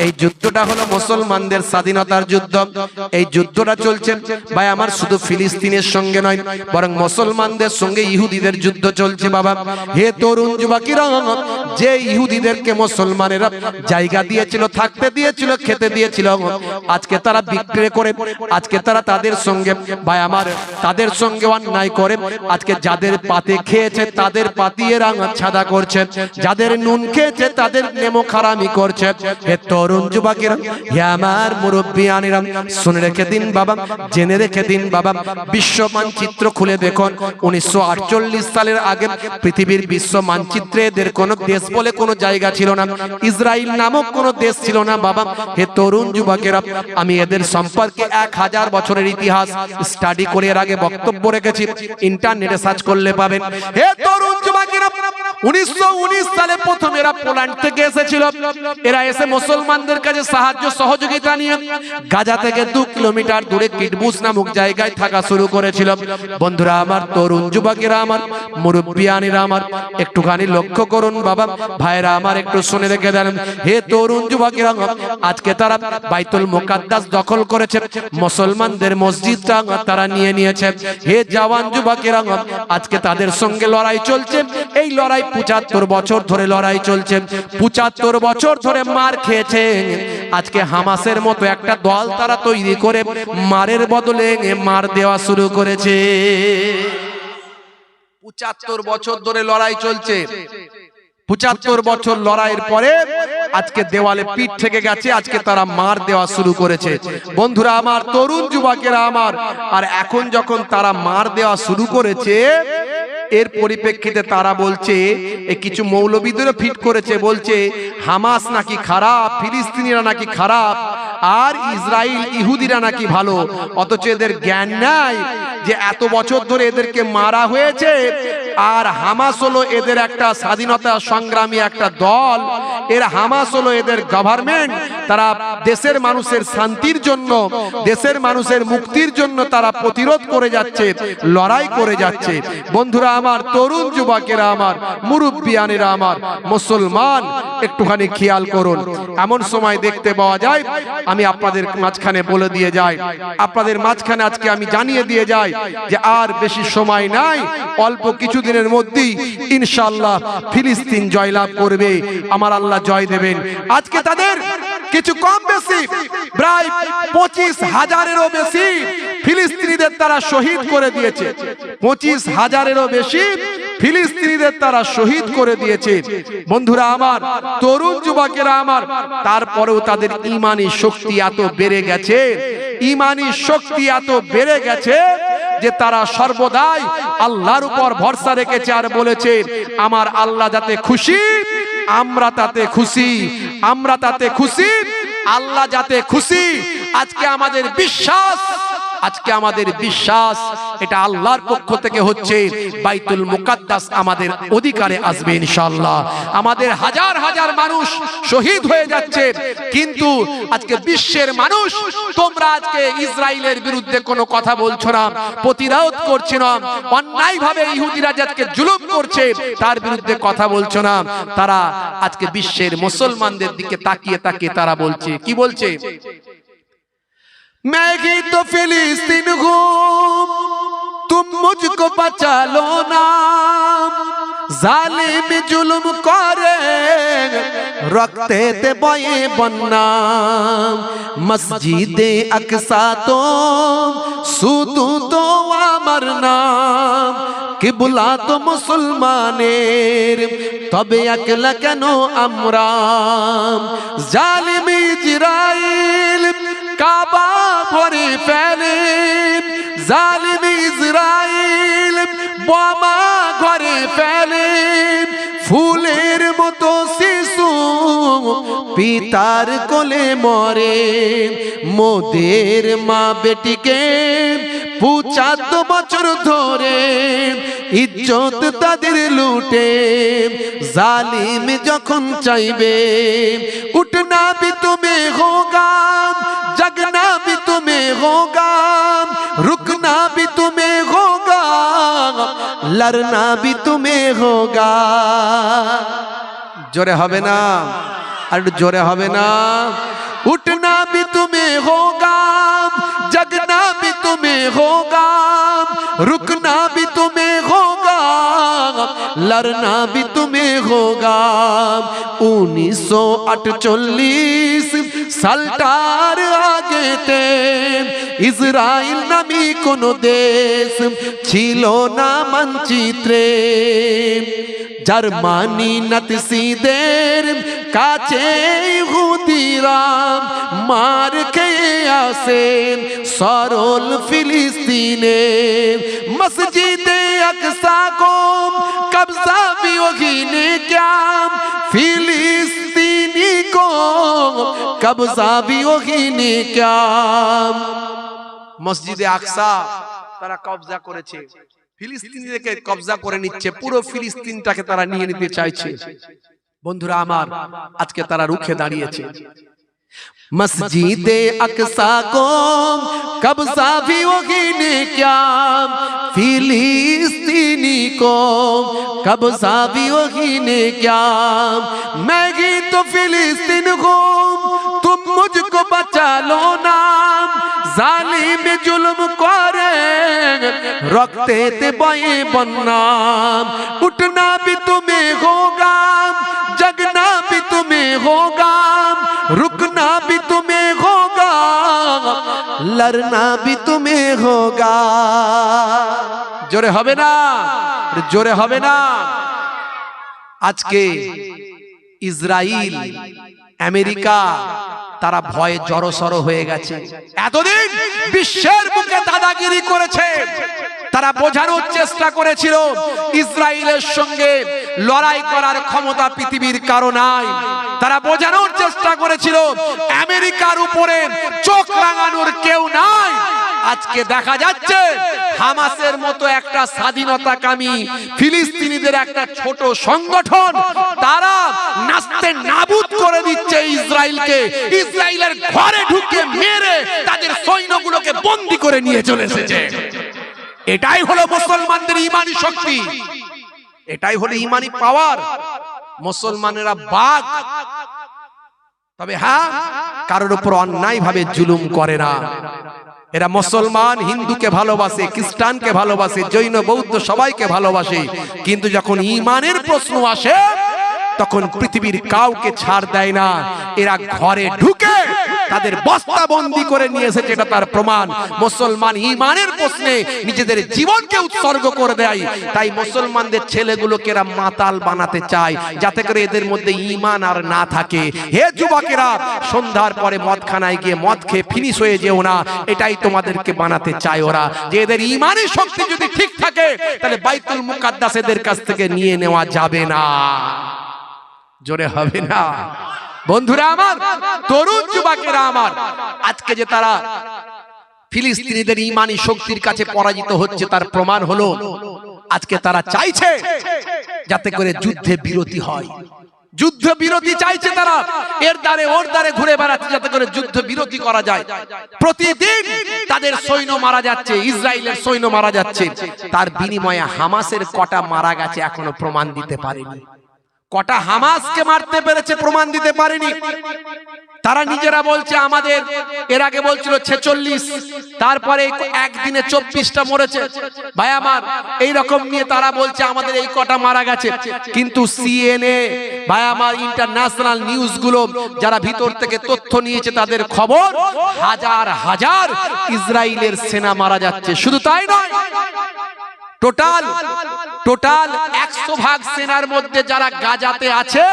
S1: এই যুদ্ধটা হলো মুসলমানদের স্বাধীনতার যুদ্ধ। এই যুদ্ধটা চলছে ভাই আমার শুধু ফিলিস্তিনের সঙ্গে নয়, বরং মুসলমানদের সঙ্গে ইহুদিদের যুদ্ধ চলছে। বাবা হে তরুণ যুবকেরা, যে ইহুদিদেরকে মুসলমানেরা জায়গা দিয়েছিল, থাকতে দিয়েছিল, খেতে দিয়েছিল, আজকে তারা বিক্রি করে, আজকে তারা তাদের সঙ্গে ভাই আমার তাদের সঙ্গে অন্যায় করে, আজকে যাদের পাতে খেয়েছে তাদের পাতিয়ে রাঙা ছাদা করছে, যাদের নুন খেয়েছে তাদের নেমো খারামি করছে। হে তরুণ যুবকেরা, হে আমার মুরব্বিয়ানেরা, শুনে রেখে দিন বাবা, জেনে রেখে দিন বাবা, বিশ্ব মানচিত্র খুলে দেখুন, 1948 সালের আগে পৃথিবীর বিশ্ব মানচিত্রে এদের কোনো দেশ বলে কোনো জায়গা ছিল না, ইসরায়েল নামক কোনো দেশ ছিল না বাবা। হে তরুণ যুবকেরা, আমি এদের সম্পর্কে 1000 বছরের ইতিহাস স্টাডি করে এর আগে বক্তব্য রেখেছি, ইন্টারনেটে সার্চ করলে পাবেন। হে তরুণ যুবকেরা, 1919 সালে প্রথম এরা পোল্যান্ড থেকে এসেছিল, এরা এসে মুসলমানদের কাছে সাহায্য সহযোগিতা নিয়ে গাজা থেকে 2 কিলোমিটার দূরে কিডবুস নামক জায়গায় থাকা শুরু করেছিল। বন্ধুরা আমার, তরুণ যুবকেরা আমার, মুরব্বিয়ানেরা আমার, একটুখানি লক্ষ্য করুন বাবা, ভাইরা আমার একটু শুনে রেখে দেন। হে তরুণ যুবকেরা, আজকে তারা বাইতুল মুকাদ্দাস দখল করেছে, মুসলমানদের মসজিদটা তারা নিয়ে নিয়েছে। হে জওয়ান যুবকেরা, আজকে তাদের সঙ্গে লড়াই চলছে, এই লড়াই 75 বছর ধরে লড়াই চলছে, 75 বছর ধরে মার খেয়েছে। আজকে হামাসের মতো একটা দল তারা তৈরি করে মারের বদলে মার দেওয়া শুরু করেছে। 75 বছর ধরে লড়াই চলছে, 75 বছর লড়াইয়ের পরে আজকে দেওয়ালে পিঠ থেকে গেছে, আজকে তারা মার দেওয়া শুরু করেছে। বন্ধুরা আমার, তরুণ যুবকেরা আমার, আর এখন যখন তারা মার দেওয়া শুরু করেছে, এর পরিপ্রেক্ষিতে তারা বলছে, কিছু মৌলবীদেরও ফিট করেছে, বলছে হামাস নাকি খারাপ, ফিলিস্তিনিরা নাকি খারাপ, আর ইসরায়েল ইহুদিরা নাকি ভালো। অথচ এদের জ্ঞান নাই যে এত বছর ধরে এদেরকে মারা হয়েছে, আর হামাস হলো এদের একটা স্বাধীনতা সংগ্রামী একটা দল, এর হামাস হলো এদের গভর্নমেন্ট, তারা দেশের মানুষের শান্তির জন্য, দেশের মানুষের মুক্তির জন্য তারা প্রতিরোধ করে যাচ্ছে, লড়াই করে যাচ্ছে। বন্ধুরা আমার, তরুণ যুবকেরা আমার, মুরব্বিয়ানেরা আমার, মুসলমান, একটুখানি খেয়াল করুন। এমন সময় দেখতে পাওয়া যায়, আমি আপনাদের মাঝখানে বলে দিয়ে যাই, আপনাদের মাঝখানে আজকে আমি জানিয়ে দিয়ে যাই যে আর বেশি সময় নাই, অল্প কিছুদিনের মধ্যেই ইনশাআল্লাহ ফিলিস্তিন জয়লাভ করবে, আমার আল্লাহ জয় দেবেন। আজকে তাদের কিছু কম বেশি প্রায় 25,000-এরও বেশি ফিলিস্তিনিদের তারা শহীদ করে দিয়েছে, 25,000-এরও বেশি ফিলিস্তিনিদের তারা শহীদ করে দিয়েছে। বন্ধুরা আমার, তরুণ যুবকেরা আমার, তারপরেও তাদের ঈমানি শক্তি এত বেড়ে গেছে, ঈমানি শক্তি এত বেড়ে গেছে যে তারা সর্বদাই আল্লাহর উপর ভরসা রেখেছে, আর বলেছে আমার আল্লাহ যাতে খুশি আমরা তাতে খুশি, আমরা তাতে খুশি, আল্লাহ যাতে খুশি। আজকে আমাদের বিশ্বাস, আজকে আমাদের বিশ্বাস এটা আল্লাহর পক্ষ থেকে হচ্ছে, বাইতুল মুকাদ্দাস আমাদের অধিকারে আসবে ইনশাআল্লাহ। আমাদের হাজার হাজার মানুষ শহীদ হয়ে যাচ্ছে, কিন্তু আজকে বিশ্বের মানুষ, তোমরা আজকে ইসরায়েলের বিরুদ্ধে কোনো কথা বলছো না, প্রতিরোধ করছো না, অন্যায়ভাবে ইহুদিরা আজকে জুলুম করছে তার বিরুদ্ধে কথা বলছো না, তারা আজকে বিশ্বের মুসলমানদের দিকে তাকিয়ে তাকিয়ে তারা বলছে, কি বলছে? मैं ही तो फिलिस्तीन हूँ, तुम मुझको बचा लो ना, जालिम जुल्म करे रखते थे बये बन्ना, मस्जिदे अक्सा तो सुतू तो आमर नाम, किबला तो मुसलमानेर तबे अकला केनो আমরা, जालिम इजराइल কাবা ভরে ফেলে, জালিম ইসরাইল বোমা ঘরে ফেলে, ফুলের মতো শিশু পিতার কোলে মরে, মোদের মা বেটিকে ৭৫ বছর ধরে ইজ্জত তাদের লুটে, জালিম যখন চাইবে উঠনা भी तुम्हें होगा, जगना भी तुम्हें होगा, रुकना भी तुम्हें होगा, लड़ना भी तुम्हें होगा। जोरे হবে না, আর জোরে হবে না। उठना भी तुम्हें होगा, जगना भी तुम्हें होगा, रुकना भी तुम्हें होगा, लड़ना भी तुम्हें होगा। 1948 সালটার আগেতে ইসরায়েল নামী কোন দেশ ছিল না মানচিত্রে, জার্মানি নাৎসিদের কাছে ইহুদিরা মার খেয়ে আসেন সরল ফিলিস্তিনে। মসজিদে আকসা কো কবজা भी वही ने क्या, फिलिस्तीनी को कब्जा भी वही ने क्या। মসজিদে আকসা তারা কবজা করেছে, ফিলিস্তিনিদেরকে কবজা করে নিচ্ছে, পুরো ফিলিস্তিনটাকে তারা নিয়ে নিতে চাইছে। বন্ধুরা আমার, আজকে তারা রুখে দাঁড়িয়েছে। मस्जिदे अक्सा को कब्जा भी वही ने क्या, फिलिस्तीनी को कब्जा भी वही ने क्या। मैं ही तो फिलिस्तीन हूँ, तुम मुझको बचा लो ना, जालिम जुल्म करे रखते थे बाएं बन्ना। उठना भी तुम्हें होगा, जगना भी तुम्हें होगा, रुकना भी तुम्हें होगा, लड़ना भी तुम्हें होगा। जोरे হবে না, জোরে হবে না। আজকে ইসরায়েল আমেরিকা তারা ভয়ে জড়সড় হয়ে গেছে। এতদিন বিশ্বের বুকে দাদাগিরি করেছে, তারা বোঝানোর চেষ্টা করেছিল ইসরায়েলের সঙ্গে লড়াই করার ক্ষমতা পৃথিবীর কারো নাই। তারা বোঝানোর চেষ্টা করেছিল আমেরিকার উপরে চোখ রাঙানোর কেউ নাই। আজকে দেখা যাচ্ছে হামাসের মতো একটা স্বাধীনতাকামী ফিলিস্তিনিদের একটা ছোট সংগঠন, তারা নাস্তে নাবুদ করে দিচ্ছে ইসরায়েলকে। ইসরায়েলের ঘরে ঢুকে মেরে তাদের সৈন্যগুলোকে বন্দী করে নিয়ে চলে এসেছে। এটাই হলো মুসলমানদের ঈমানি শক্তি, এটাই হলো ঈমানি পাওয়ার। মুসলমানেরা বাঘ, তবে হ্যাঁ কারোর উপর অন্যায় ভাবে জুলুম করে না। এরা মুসলমান হিন্দুকে ভালোবাসে, খ্রিস্টানকে ভালোবাসে, জৈন বৌদ্ধ সবাইকে ভালোবাসে, কিন্তু যখন ঈমানের প্রশ্ন আসে তখন পৃথিবীর কাউকে ছাড় দেয় না। এরা ঘরে ঢুকে তাদের বস্তাবন্দি করে নিয়ে এসেছে, এটা তার প্রমাণ। মুসলমান ঈমানের প্রশ্নে নিজেদের জীবনকে উৎসর্গ করে দেয়। তাই মুসলমানদের ছেলেগুলোকে এরা মাতাল বানাতে চায়, যাতে করে এদের মধ্যে ঈমান আর না থাকে। হে যুবকেরা, সন্ধ্যার পরে মদখানায় গিয়ে মদ খেয়ে ফিনিশ হয়ে যেও না, এটাই তোমাদেরকে বানাতে চায় ওরা। যে এদের ঈমানের শক্তি যদি ঠিক থাকে তাহলে বাইতুল মুকাদ্দাস এদের কাছ থেকে নিয়ে নেওয়া যাবে না। জোরে হবে না। বন্ধুরা আমার, তরুণ যুবকেরা আমার, আজকে যে তারা ফিলিস্তিনিদের ঈমানি শক্তির কাছে পরাজিত হচ্ছে তার প্রমাণ হলো আজকে তারা চাইছে যাতে করে যুদ্ধে বিরতি হয়। যুদ্ধ বিরতি চাইছে তারা, এর দ্বারে ওর দ্বারে ঘুরে বেড়াচ্ছে যাতে করে যুদ্ধ বিরতি করা যায়। প্রতিদিন তাদের সৈন্য মারা যাচ্ছে, ইসরায়েলের সৈন্য মারা যাচ্ছে, তার বিনিময়ে হামাসের কটা মারা গেছে এখনো প্রমাণ দিতে পারেনি। কটা হামাসকে মারতে পেরেছে প্রমাণ দিতে পারেনি। তারা নিজেরা বলছে আমাদের, এর আগে বলছিল 46, তারপরে একদিনে 24টা মরেছে। ভাই আমার, এই রকম নিয়ে তারা বলছে আমাদের এই কটা মারা গেছে, কিন্তু সিএনএ ভাই আমার, ইন্টারন্যাশনাল নিউজ গুলো যারা ভিতর থেকে তথ্য নিয়েছে তাদের খবর, হাজার হাজার ইসরায়েলের সেনা মারা যাচ্ছে। শুধু তাই নয়, টোটাল টোটাল 100 ভাগ সেনার মধ্যে যারা গাজাতে আছে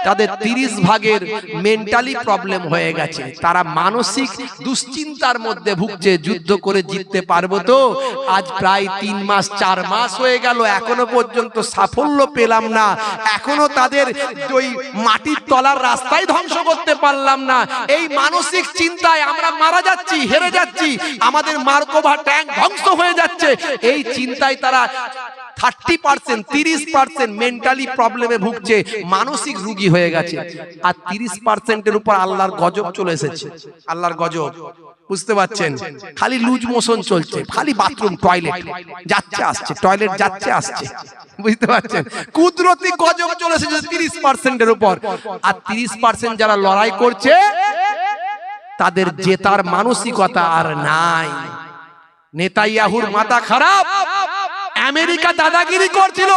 S1: তাদের 30 ভাগের মেন্টালি প্রবলেম হয়ে গেছে, তারা মানসিক দুশ্চিন্তার মধ্যে ভুগছে। যুদ্ধ করে জিততে পারবো তো? আজ প্রায় 3 মাস 4 মাস হয়ে গেল, এখনো পর্যন্ত সাফল্য পেলাম না, এখনো তাদের ওই মাটির তলার রাস্তায় ধ্বংস করতে পারলাম না। এই মানসিক চিন্তায় আমরা মারা যাচ্ছি, হেরে যাচ্ছি, আমাদের মার্কোভা ট্যাঙ্ক ধ্বংস হয়ে যাচ্ছে। এই চিন্তায় তারা 30% 30% মেন্টালি প্রবলেমে ভুগছে, মানসিক রোগী হয়ে গেছে। আর 30%-এর উপর আল্লাহর গজব চলে এসেছে। আল্লাহর গজব বুঝতে পারছেন? খালি লুজ মোশন চলছে, খালি বাথরুম টয়লেট যাচ্ছে আসছে, টয়লেট যাচ্ছে আসছে, বুঝতে পারছেন? কুদরতি গজব চলে এসেছে 30%-এর উপর। আর 30% যারা লড়াই করছে তাদের জেতার মানসিকতা আর নাই। নেতানিয়াহুর মাথা খারাপ। আমেরিকা দাদাগিরি করছিল,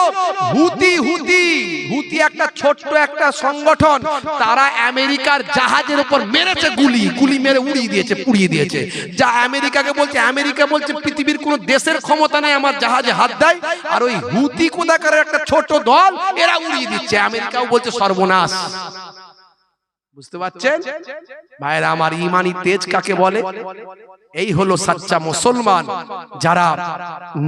S1: হুতি একটা ছোট্ট একটা সংগঠন, তারা আমেরিকার জাহাজের উপর মেরেছে গুলি মেরে উড়িয়ে দিয়েছে, পুড়িয়ে দিয়েছে। যা আমেরিকাকে বলছে, আমেরিকা বলছে পৃথিবীর কোন দেশের ক্ষমতা নেই আমার জাহাজে হাত দেয়, আর ওই হুতি কোদাকারের একটা ছোট দল এরা উড়িয়ে দিচ্ছে। আমেরিকাও বলছে সর্বনাশ। বুঝতে পারছেন ভাইরা আমার? ইমানি তেজ কাকে বলে? এই হলো সাচ্চা মুসলমান, যারা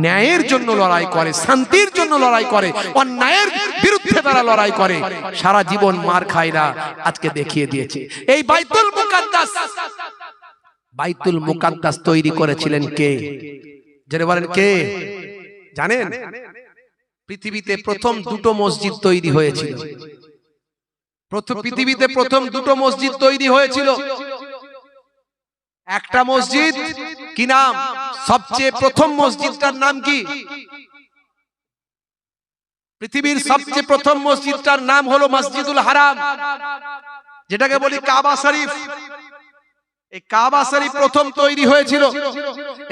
S1: ন্যায়ের জন্য লড়াই করে, শান্তির জন্য লড়াই করে, অন্যায়ের বিরুদ্ধে তারা লড়াই করে, সারা জীবন মার খায় না। আজকে দেখিয়ে দিয়েছে। এই বাইতুল মুকাদ্দাস তৈরি করেছিলেন কে? যারা বলেন কে জানেন? পৃথিবীতে প্রথম 2টো মসজিদ তৈরি হয়েছিল। পৃথিবীতে প্রথম 2টো মসজিদ তৈরি হয়েছিল। একটা মসজিদ কি নাম? সবচেয়ে প্রথম মসজিদটার নাম কি? পৃথিবীর সবচেয়ে প্রথম মসজিদটার নাম হলো মসজিদুল হারাম, যেটাকে বলি কাবা শরীফ। এই কাবা শরীফ প্রথম তৈরি হয়েছিল।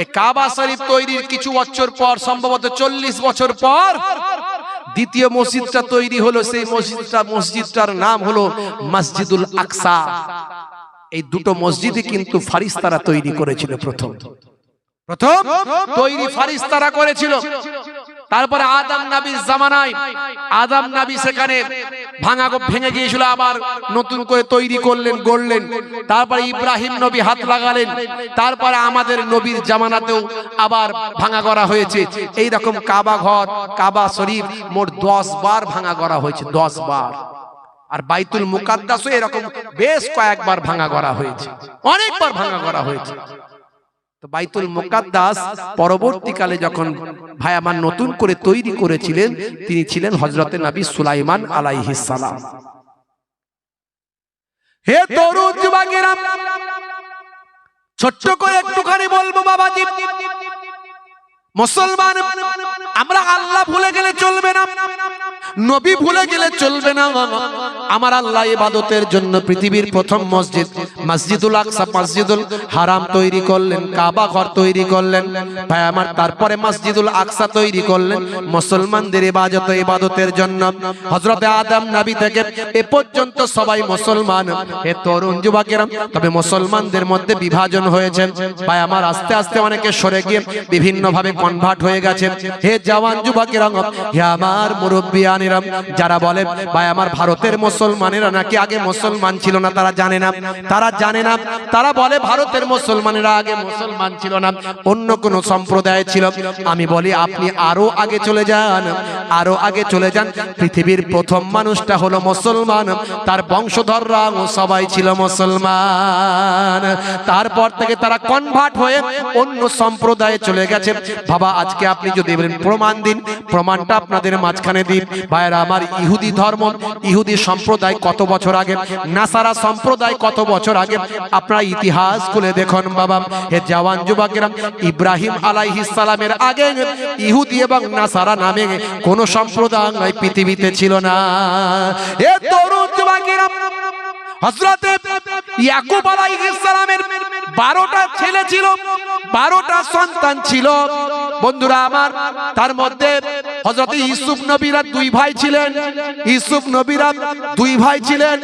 S1: এই কাবা শরীফ তৈরির কিছু বছর পর, সম্ভবত 40 বছর পর, দ্বিতীয় মসজিদটা তৈরি হলো। সেই মসজিদটার নাম হলো মসজিদুল আকসা। এই 2টো মসজিদই কিন্তু ফারিস্তারা তৈরি করেছিল। প্রথম তৈরি ফারিস্তারা করেছিল। তারপরে আদম নবীর জামানায় আদম নবী সেখানে ভেঙে গিয়েছিল, আবার নতুন করে তৈরি করলেন, গড়লেন। তারপরে ইব্রাহিম নবী হাত লাগালেন। তারপরে আমাদের নবীর জামানাতেও আবার ভাঙা করা হয়েছে। এই রকম কাবা ঘর, কাবা শরীফ মোট 10 বার ভাঙা করা হয়েছে, 10 বার। আর বাইতুল মুকাদ্দাসও এরকম বেশ কয়েকবার ভাঙা করা হয়েছে, অনেকবার ভাঙা করা হয়েছে। তো বাইতুল মুকাদ্দাস পরবর্তীকালে যখন ভাই আমার নতুন করে তৈরি করেছিলেন, তিনি ছিলেন হযরতে নবী সুলাইমান আলাইহিস সালাম। হে তরুণ যুবকেরা, ছোট্ট করে একটুখানি বলবো বাবাজি, মুসলমান আমরা আল্লাহ ভুলে গেলে চলবে না, নবী ভুলে গেলে চলবে না। আমার আল্লাহ ইবাদতের জন্য পৃথিবীর প্রথম মসজিদ মসজিদুল আকসা, মসজিদুল হারাম তৈরি করলেন, কাবা ঘর তৈরি করলেন ভাই আমার। তারপরে মসজিদুল আকসা তৈরি করলেন মুসলমানদের ইবাদতের জন্য। হযরতে আদম নবী থেকে এ পর্যন্ত সবাই মুসলমান। হে তরুণ যুবকেরা, তবে মুসলমানদের মধ্যে বিভাজন হয়েছে ভাই আমার। আস্তে আস্তে অনেকে সরে গিয়ে বিভিন্ন ভাবে কনভার্ট হয়ে গেছে। হে জওয়ান যুবকেরা, হে আমার মুরব্বিয়ানেরা, যারা বলে ভাই আমার ভারতের মুসলমানেরা নাকি আগে মুসলমান ছিল না, তারা জানে না, তারা বলে ভারতের মুসলমানেরা আগে মুসলমান ছিল না, অন্য কোন সম্প্রদায় ছিল। আমি বলি আপনি আরো আগে চলে যান, আরো আগে চলে যান। পৃথিবীর প্রথম মানুষটা হলো মুসলমান, তার বংশধররা সবাই ছিল মুসলমান। তারপর থেকে তারা কনভার্ট হয়ে অন্য সম্প্রদায়ে চলে গেছে। বাবা আজকে আপনি যদি বলেন প্রমাণ দিন, প্রমাণটা আপনাদের মাঝখানে দিন। ভাইরা আমার, ইহুদি ধর্ম, ইহুদি সম্প্রদায় কত বছর আগে, নাসারা সম্প্রদায় কত বছর আগে, আপনারা ইতিহাস খুলে দেখুন বাবা। হে জওয়ান যুবকেরা, ইব্রাহিম আলাইহিস সালামের আগে ইহুদি এবং নাসারা নামে কোন সম্প্রদায় পৃথিবীতে ছিল না। হে তরুণ যুবকেরা, হযরতে ইয়াকুব আলাইহিস সালামের 12টা ছেলে ছিল, 12টা সন্তান ছিল বন্ধুরা আমার। তার মধ্যে হযরত ইউসুফ নবীরা দুই ভাই ছিলেন, ইউসুফ নবীরা দুই ভাই ছিলেন,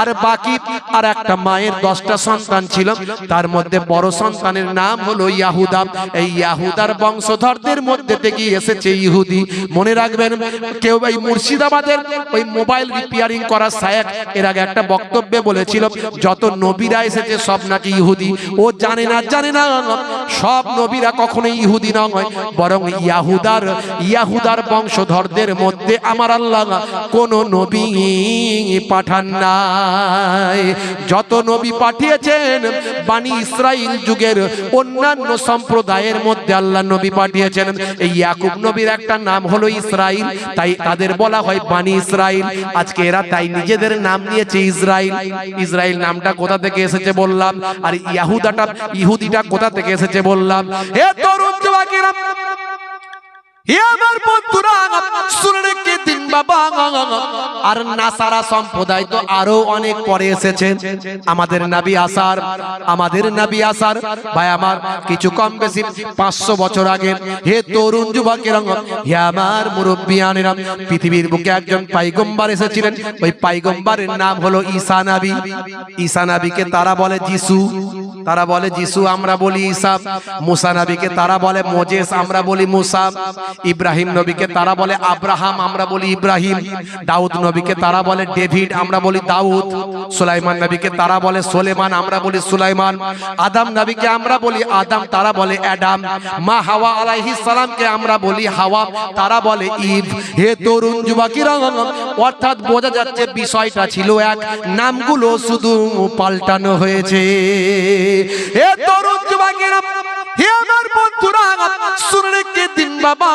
S1: আর বাকি আর একটা মায়ের 10টা সন্তান ছিল, তার মধ্যে বড় সন্তানের নাম হলো ইয়াহুদা। এই ইয়াহুদার বংশধরদের মধ্যে থেকে এসেছে ইহুদি। মনে রাখবেন, কেউ এই মুর্শিদাবাদের ওই মোবাইল রিপেয়ারিং করা শায়েখ এর আগে একটা বক্তব্যে বলেছিল যত নবীরা এসেছে সব নাকি ইহুদি। ও জানে না সব নবীরা কখনোই ইহুদি নয়, বরং ইয়াহুদার বংশধরদের মধ্যে আমার আল্লাহ কোন নবী পাঠান নাই। যত নবী পাঠিয়েছেন বানি ইসরাইল যুগের অন্যান্য সম্প্রদায়ের মধ্যে আল্লাহ নবী পাঠিয়েছেন। এই ইয়াকুব নবীর একটা নাম হলো ইসরাইল, তাই তাদের বলা হয় বানি ইসরাইল। আজকে এরা তাই নিজেদের নাম নিয়েছে ইসরাইল। ইসরাইল নামটা কোথা থেকে এসেছে বললাম, আর ইহুদিটা কোথা থেকে এসেছে বললাম। হে তরুণ যুবকেরা, আর নাসারা সম্প্রদায় তো আরো অনেক পরে এসেছে। আমাদের নবী আসার ভাই আমার কিছু কম বেশি 500 বছর আগে। হে তরুণ যুবকেরা, হে আমার মুরব্বিয়ানেরা, পৃথিবীর বুকে একজন পয়গম্বর এসেছিলেন। ওই পয়গম্বরের নাম হলো ঈসা নবী। ঈসা নবীকে তারা বলে যিশু, আমরা বলি ঈসা। মুসা নবীকে তারা বলে মোজেস, আমরা বলি মুসা। ইব্রাহিম নবীকে তারা বলে আব্রাহাম, আমরা বলি ইব্রাহিম। দাউদ নবীকে তারা বলে ডেভিড, আমরা বলি দাউদ। সুলাইমান নবীকে তারা বলে সুলেমান, আমরা বলি সুলাইমান। আদম নবীকে আমরা বলি আদম, তারা বলে অ্যাডাম। মা হাওয়া আলাইহিস সালামকে আমরা বলি হাওয়া, তারা বলে ইভ। হে তরুণ যুবকেরা, অর্থাৎ বোঝা যাচ্ছে বিষয়টা ছিল এক, নামগুলো শুধু পাল্টানো হয়েছে। হে তরুণ যুবকেরা, হে আমার বন্ধুরা, শুনে রেখে দিন বাবা,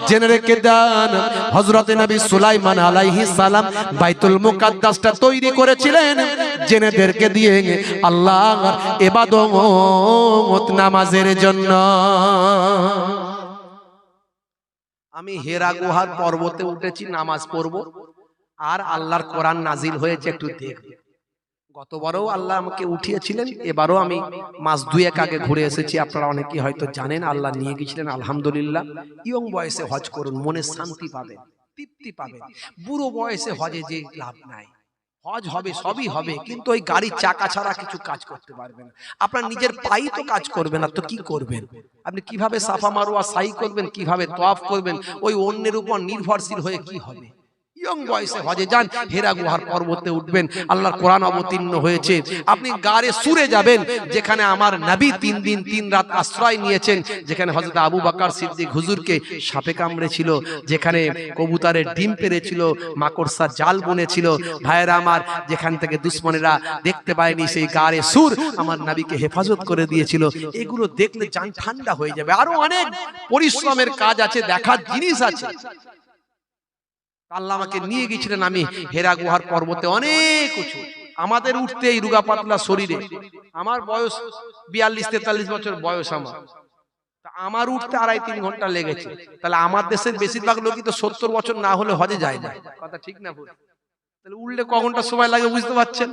S1: জেনে রেখে দেন, হযরত নবী সুলাইমান আলাইহিস সালাম বাইতুল মুকাদ্দাসটা তৈরি করেছিলেন জেনেদেরকে দিয়ে আল্লাহর ইবাদত নামাজের জন্য। আমি হেরা গুহার পর্বতে উঠেছি নামাজ পড়ব, আর আল্লাহর কোরআন নাজিল হয়েছে, একটু দেখব। গতবারও আল্লাহ আমাকে উঠিয়েছিলেন, এবারও আমি মাস 2 আগে ঘুরে এসেছি। আপনারা অনেকে হয়তো জানেন, আল্লাহ নিয়ে গিয়েছিলেন। আলহামদুলিল্লাহ, ইয়ং বয়সে হজ করুন, মনে শান্তি পাবেন, তৃপ্তি পাবেন। বুড়ো বয়সে হজে যে লাভ নাই। হজ হবে, সবই হবে, কিন্তু ওই গাড়ির চাকা ছাড়া কিছু কাজ করতে পারবেন না। আপনার নিজের পাই তো কাজ করবে না, তো কি করবেন? আপনি কিভাবে সাফা মারওয়া সাই করবেন, কিভাবে তওয়াফ করবেন? ওই অন্যের উপর নির্ভরশীল হয়ে কি হবে? ইয়ং বয়সে হজে যান, হেরা গুহার পর্বতে উঠবেন, আল্লাহর কোরআন অবতীর্ণ হয়েছে। আপনি গারে সুরে যাবেন, যেখানে আমার নবী 3 দিন 3 রাত আশ্রয় নিয়েছেন, যেখানে হযরত আবু বকর সিদ্দিক হুজুরকে সাপে কামড়েছিল, যেখানে কবুতরের ডিম পেড়েছিল, মাকড়সার জাল বুনেছিল। ভাইয়েরা আমার, যেখান থেকে দুশমনেরা দেখতে পায়নি, সেই গারে সুর আমার নবীকে হেফাজত করে দিয়েছিল। এগুলো দেখলে জান ঠান্ডা হয়ে যাবে। আরো অনেক পরিশ্রমের কাজ আছে, দেখার জিনিস আছে। আল্লাহ আমাকে নিয়ে গিয়েছিলেন, আমি হেরা গুহার পর্বতে অনেক উঁচু। আমাদের উঠতে এই রুগা পাতলা শরীরে, আমার বয়স 42-43 বছর বয়স আমার উঠতে 2.5-3 ঘন্টা লেগেছে। তাহলে আমার দেশের বেশিরভাগ লোকই তো 70 বছর না হলে হজে যায় না। কথা ঠিক না ভুল? তাহলে উঠলে ক ঘন্টা সময় লাগে বুঝতে পারছেন?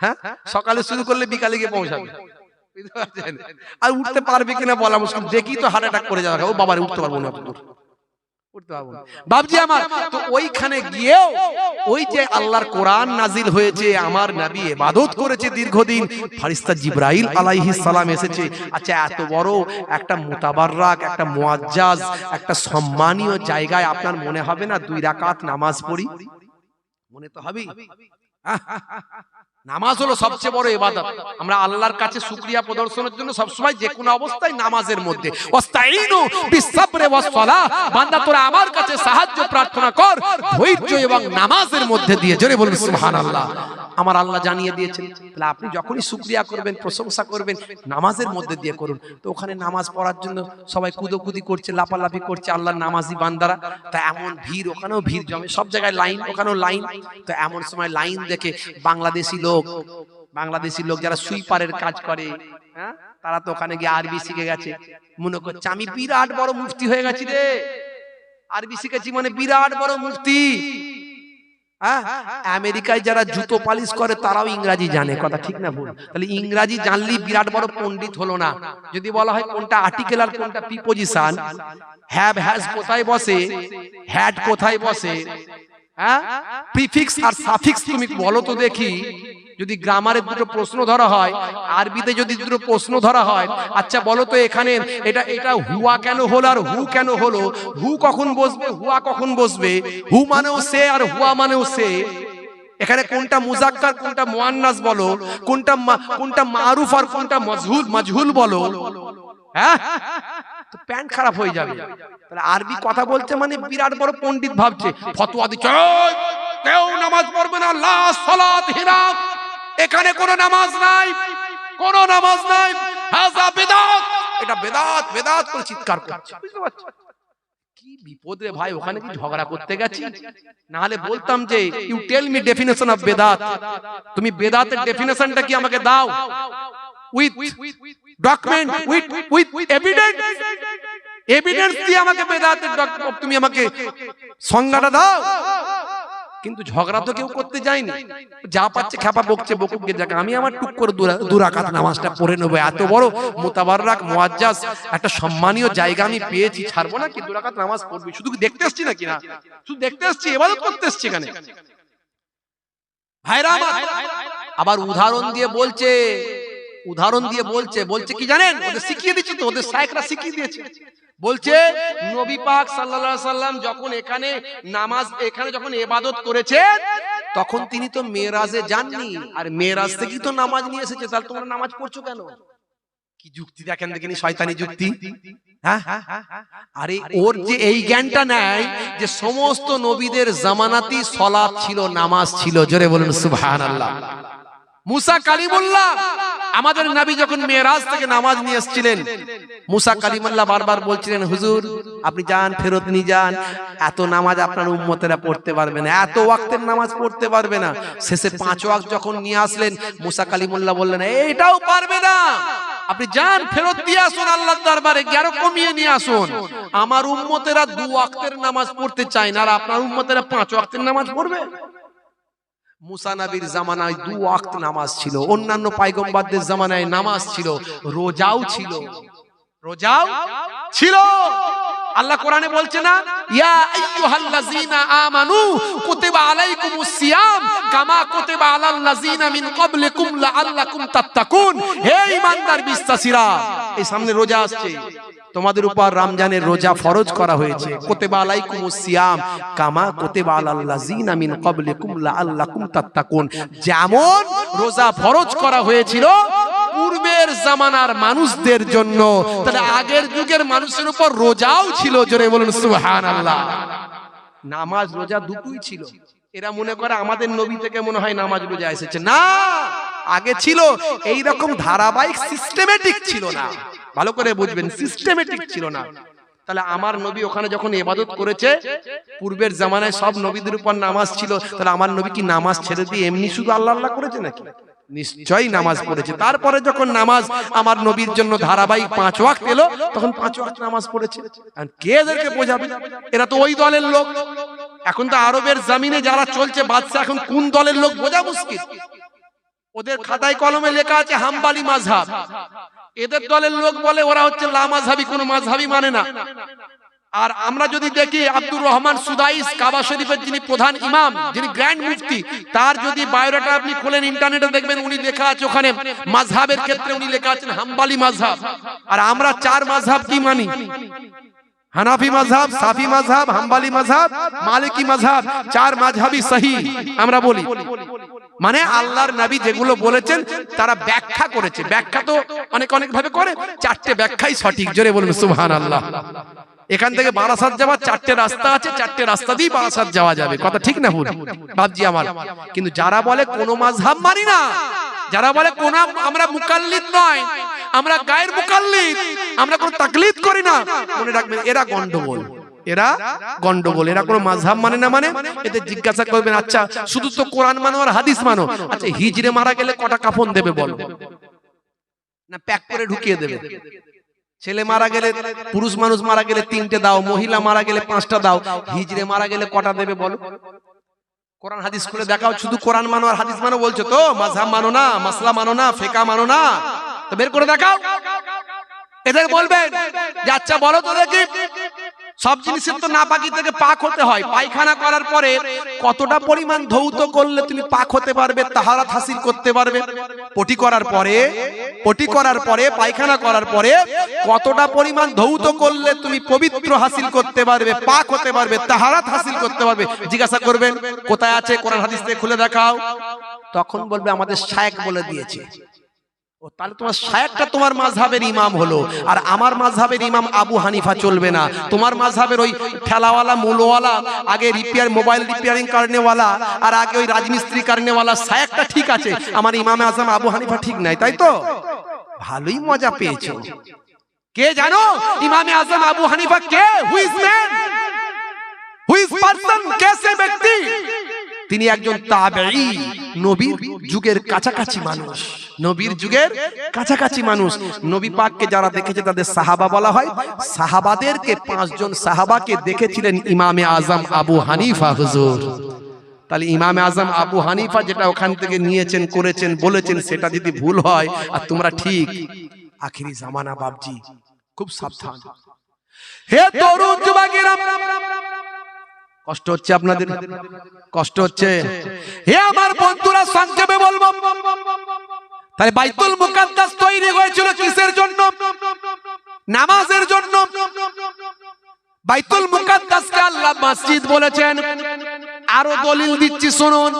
S1: হ্যাঁ, সকালে শুরু করলে বিকালে গিয়ে পৌঁছাবে। আর উঠতে পারবে কিনা বলা মুশকিল। দেখি তো হার্ট অ্যাটাক করে যাবে, ও বাবারে উঠতে পারবো না, বাবজি আমার। তো ওইখানে গিয়েও ওই যে আল্লাহর কোরআন নাজিল হয়েছে, আমার নবী ইবাদত করেছে দীর্ঘদিন, ফেরেশতা জিবরাইল আলাইহিস সালাম এসেছে। আচ্ছা, এত বড় একটা মুতাবাররাক, একটা মুআজ্জাজ, একটা সম্মানীয় জায়গায় আপনার মনে হবে না 2 রাকাত নামাজ পড়ি? মনে তো হবেই। নামাজ হলো সবচেয়ে বড় ইবাদত। আমরা আল্লাহর কাছে শুকরিয়া প্রদর্শনের জন্য সব সময় যে কোনো অবস্থায় নামাজের মধ্যে ওয়াস্তাইনু বিসসাবরি ওয়াস সালাহ, বান্দা তোরা আমার কাছে সাহায্য প্রার্থনা কর ধৈর্য এবং নামাজের মধ্যে দিয়ে। জোরে বলুন সুবহানাল্লাহ। আমার আল্লাহ জানিয়ে দিয়েছেন, তাহলে আপনি যখনই শুকরিয়া করবেন, প্রশংসা করবেন, নামাজের মধ্যে দিয়ে করুন। তো ওখানে নামাজ পড়ার জন্য সবাই কুদোকুদি করছে, লাফালাফি করছে আল্লাহর নামাজি বান্দারা। তা এমন ভিড়, ওখানেও ভিড় জমে, সব জায়গায় লাইন, ওখানেও লাইন। তো এমন সময় লাইন দেখে বাংলাদেশি লোক যারা সুইপারের কাজ করে, হ্যাঁ, তারা তো ওখানে গিয়ে আরবি শিখে গেছে। মনে করছে আমি বিরাট বড় মুফতি হয়ে গেছি রে, আরবি শিখেছি মানে বিরাট বড় মুফতি। হ্যাঁ, আমেরিকায় যারা জুতো পালিশ করে তারাও ইংরাজি জানে, কথা ঠিক না ভুল? তাহলে ইংরাজি জানলেই বিরাট বড় পণ্ডিত হলো না। যদি বলা হয় কোনটা আর্টিকেল আর কোনটা প্রিপজিশন, হ্যাভ হ্যাজ কোথায় বসে, হ্যাড কোথায় বসে, হ্যাঁ, প্রিফিক্স আর সাফিক্স তুমি বলো তো দেখি। যদি গ্রামারের দুটো প্রশ্ন ধরা হয়, আরবিতে যদি দুটো প্রশ্ন ধরা হয়, আচ্ছা বলো তো এখানে এটা হুয়া কেন হলো আর হু কেন হলো, হু কখন বসবে, হুয়া কখন বসবে, হু মানেও সে আর হুয়া মানেও সে, এখানে কোনটা মুজাক্কার কোনটা মুআন্নাস বলো, কোনটা মারুফ আর কোনটা মাজহুল বলো, হ্যাঁ, তো প্যান্ট খারাপ হয়ে যাবে। তাহলে আরবি কথা বলছে মানে বিরাট বড় পণ্ডিত ভাবছে, ফতোয়া দিচ্ছে কেউ নামাজ পড়বে না, লা সালাত হিরাম, এখানে কোনো নামাজ নাই, কোনো নামাজ নাই, হাযা বিদআত, এটা বেদাত বেদাত করে চিৎকার করছে। বুঝতে পারছো কি বিপদ রে ভাই? ওখানে কি ঝগড়া করতে গেছি? না হলে বলতাম যে you tell me definition of বেদাত, তুমি বেদাতের ডেফিনেশনটা কি আমাকে দাও, with document, with evidence, evidence দিয়ে আমাকে বেদাতের তুমি আমাকে সংজ্ঞাটা দাও। কিন্তু ঝগড়া তো কেউ করতে যায়নি, যা পাচ্ছে খ্যাপা বকছে, বকুকে যাক, আমি আমার টুক করে দুরাকাত নামাজটা পড়ে নেবো, এত বড় মুতাবাররাক মুআজ্জাজ একটা সম্মানীয় জায়গা আমি পেয়েছি, ছাড়বো না কি? দুরাকাত নামাজ পড়বি, শুধু দেখতে আসছি নাকি? না, শুধু দেখতে আসছি, ইবাদত করতে আসছি এখানে। ভাইরা আমার, আবার উদাহরণ দিয়ে বলছে কি জানেন? ওদের শিখিয়ে দিচ্ছে তো, ওদের শায়েখরা শিখিয়ে দিয়েছে। বলছে নবী পাক সাল্লাল্লাহু আলাইহি সাল্লাম যখন এখানে যখন ইবাদত করেছে, তখন তিনি তো মেরাজে যাননি, আর মেরাজ থেকে তো নামাজ নিয়ে এসেছে, তাহলে তোমরা নামাজ পড়ছো কেন? কি যুক্তি দেখেন দেখিনি, শয়তানি যুক্তি। হ্যাঁ, আরে ওর যে এই জ্ঞানটা নাই যে সমস্ত নবীদের জামানাতি সালাত ছিল, নামাজ ছিল, জোরে বলুন সুবহানাল্লাহ। মুসা কালিমুল্লাহ, আমাদের নবী যখন মেরাজ থেকে নামাজ নিয়ে এসেছিলেন, মুসা কালিমুল্লাহ বারবার বলছিলেন, হুজুর আপনি যান, ফেরত নিয়ে যান, এত নামাজ আপনার উম্মতেরা পড়তে পারবে না, এত ওয়াক্তের নামাজ পড়তে পারবে না। শেষে 5 ওয়াক্ত যখন নিয়ে আসলেন, মুসা কালিমুল্লাহ বললেন, এটাও পারবে না, আপনি যান, ফেরত দিয়ে আসুন আল্লাহর দরবারে, আরো কমিয়ে নিয়ে আসুন। আমার উম্মতেরা 2 ওয়াক্তের নামাজ পড়তে চায় না, আর আপনার উম্মতেরা 5 ওয়াক্তের নামাজ পড়বে। মুসা নবীর জামানায় 2 ওয়াক্ত নামাজ ছিল, অন্যান্য পয়গম্বরদের জামানায় নামাজ ছিল, রোজাও ছিল। আল্লাহ কোরআনে বলছে না, ইয়া আইয়ুহাল্লাযীনা আমানু কুতিবা আলাইকুমুস সিয়াম কামা কুতিবা আলাল লাযীনা মিন ক্বাবলিকুম লাআল্লাকুম তাত্তাকুন। হে ঈমানদার বিশ্বাসীরা, এই সামনে রোজা আসছে, তোমাদের উপর রমজানের রোজা ফরজ করা হয়েছে। কুতিবা আলাইকুমুস সিয়াম কামা কুতিবা আলাল লাযীনা মিন ক্বাবলিকুম লাআল্লাকুম তাত্তাকুন। যেমন রোজা ফরজ করা হয়েছিল পূর্বের জামানার মানুষদের জন্য, তাহলে আগের যুগের মানুষের উপর রোজাও ছিল, জোরে বলুন সুবহানাল্লাহ। নামাজ রোজা দুটোই ছিল। এরা মনে করে আমাদের নবী থেকে মনে হয় নামাজ রোজা এসেছে, না, আগে ছিল। এই রকম ধারাবাহিক সিস্টেমেটিক ছিল না, ভালো করে বুঝবেন, সিস্টেমেটিক ছিল না। তাহলে আমার নবী ওখানে যখন ইবাদত করেছে, পূর্বের জামানায় সব নবীদের উপর নামাজ ছিল, তাহলে আমার নবী কি নামাজ ছেড়ে দিয়ে এমনি শুধু আল্লাহ আল্লাহ করেছে নাকি? নিশ্চয়ই নামাজ পড়েছে। তারপরে যখন নামাজ আমার নবীর জন্য ধারাবাহিক 5 ওয়াক্ত এলো, তখন 5 ওয়াক্ত নামাজ পড়েছে। আর কে এদেরকে বোঝাবে? এরা তো ওই দলের লোক। এখন তো আরবের জমিনে যারা চলছে বাদশা, এখন কোন দলের লোক বোঝা মুশকিল। ওদের খাতায় কলমে লেখা আছে হাম্বালি মাযহাব, এদের দলের লোক বলে ওরা হচ্ছে লা মাযহাবি, কোন মাযহাবই মানে না। আর আমরা যদি দেখি আব্দুর রহমান সুদাইস, কাবা শরীফের যিনি প্রধান ইমাম, যিনি গ্র্যান্ড মুফতি, তার যদি বায়োডাটা আপনি খোলেন ইন্টারনেটে দেখবেন উনি লেখা আছে ওখানে মাযহাবের ক্ষেত্রে উনি লেখা আছেন হাম্বালি মাযহাব। আর আমরা 4 মাযহাব কি মানি? হানাফি মাযহাব, সাফি মাযহাব, হাম্বালি মাযহাব, মালিকি মাযহাব, 4 মাযহাবই সহিহ আমরা বলি। মানে আল্লাহর নবী যেগুলো বলেছেন তারা ব্যাখ্যা করেছে। ব্যাখ্যা তো অনেক ভাবে করে, 4টে ব্যাখ্যাই সঠিক, জোরে বলুন সুবহানাল্লাহ। এখান থেকে বারাসাত যাওয়ার 4টে রাস্তা আছে, 4টে রাস্তা দিয়ে বারাসাত যাওয়া যাবে, কথা ঠিক না ভুল বাপজি আমার? কিন্তু যারা বলে কোন মাযহাব মানি না, যারা বলে কোন আমরা মুকাল্লিদ নয়, আমরা গায়ের মুকাল্লিদ, আমরা কোন তাকলিদ করি না, মনে রাখবেন এরা গন্ডগোল, এরা কোন মাযহাব মানে না। মানে এদের জিজ্ঞাসা করবেন, আচ্ছা শুধু তো কোরআন মানো আর হাদিস মানো, আচ্ছা হিজড়ে মারা গেলে কটা কাফন দেবে বলো? না প্যাক করে ঢুকিয়ে দেবে? ছেলে মারা গেলে, পুরুষ মানুষ মারা গেলে 3টে দাও, মহিলা মারা গেলে 5টা দাও, হিজড়ে মারা গেলে কটা দেবে বলো? কোরআন হাদিস খুলে দেখাও, শুধু কোরআন মানো আর হাদিস মানো বলছো তো, মাযহাব মানো না, মাসলা মানো না, ফিকহ মানো না, তো বের করে দেখাও। এদের বলবেন যে আচ্ছা বলো তো দেখি, সব জিনিসের তো নাপাকি থেকে পাক হতে হয়। পায়খানা করার পরে কতটা পরিমাণ ধৌত করলে তুমি পাক হতে পারবে, তাহারাত হাসিল করতে পারবে? পটি করার পরে পায়খানা করার পরে কতটা পরিমাণ ধৌত করলে তুমি পবিত্র হাসিল করতে পারবে, পাক হতে পারবে, তাহারাত হাসিল করতে পারবে? জিজ্ঞাসা করবেন কোথায় আছে, কোরআন হাদিস থেকে খুলে দেখাও। তখন বলবে আমাদের শায়েখ বলে দিয়েছে। ও তাহলে তোমার শায়েখটা তোমার মাযহাবের ইমাম হলো, আর আমার মাযহাবের ইমাম আবু হানিফা চলবে না। তোমার মাযহাবের ওই ঠেলাওয়ালা মুলওয়ালা, আগে মোবাইল রিপেয়ারিং কারনেওয়ালা, আর আগে ওই রাজমিস্ত্রি কারনেওয়ালা শায়েখটা ঠিক আছে, আমার ইমামে আজম আবু হানিফা ঠিক নাই, তাই তো? ভালোই মজা পেয়েছো। কে জানো ইমামে আজম আবু হানিফা কে? Who is man, who is person, কেসে ব্যক্তি? তিনি একজন তাবেঈ, নবীর যুগের কাছাকাছি মানুষ, নবীর যুগের কাছাকাছি মানুষ। নবী পাককে যারা দেখেছে তাদের সাহাবা বলা হয়। সাহাবাদেরকে 5 জন সাহাবাকে দেখেছিলেন ইমামে আজম আবু হানিফা হুজুর। তাহলে ইমামে আজম আবু হানিফা যেটা ওখান থেকে নিয়েছেন, করেছেন, বলেছেন, সেটা যদি ভুল হয় আর তোমরা ঠিক, আখিরি জামানা বাপজি, খুব সাবধান। হে তরুণ যুবকেরা, কষ্ট হচ্ছে আপনাদের? কষ্ট হচ্ছে? হে আমার বন্ধুরা, সংক্ষেপে বলবো, তাই বাইতুল মুকাদ্দাস তৈরি হয়েছিল কিসের জন্য? নামাজের জন্য। বাইতুল মুকাদ্দাসকে আল্লাহ মসজিদ বলেছেন। আরো দলিল দিচ্ছি শুনুন,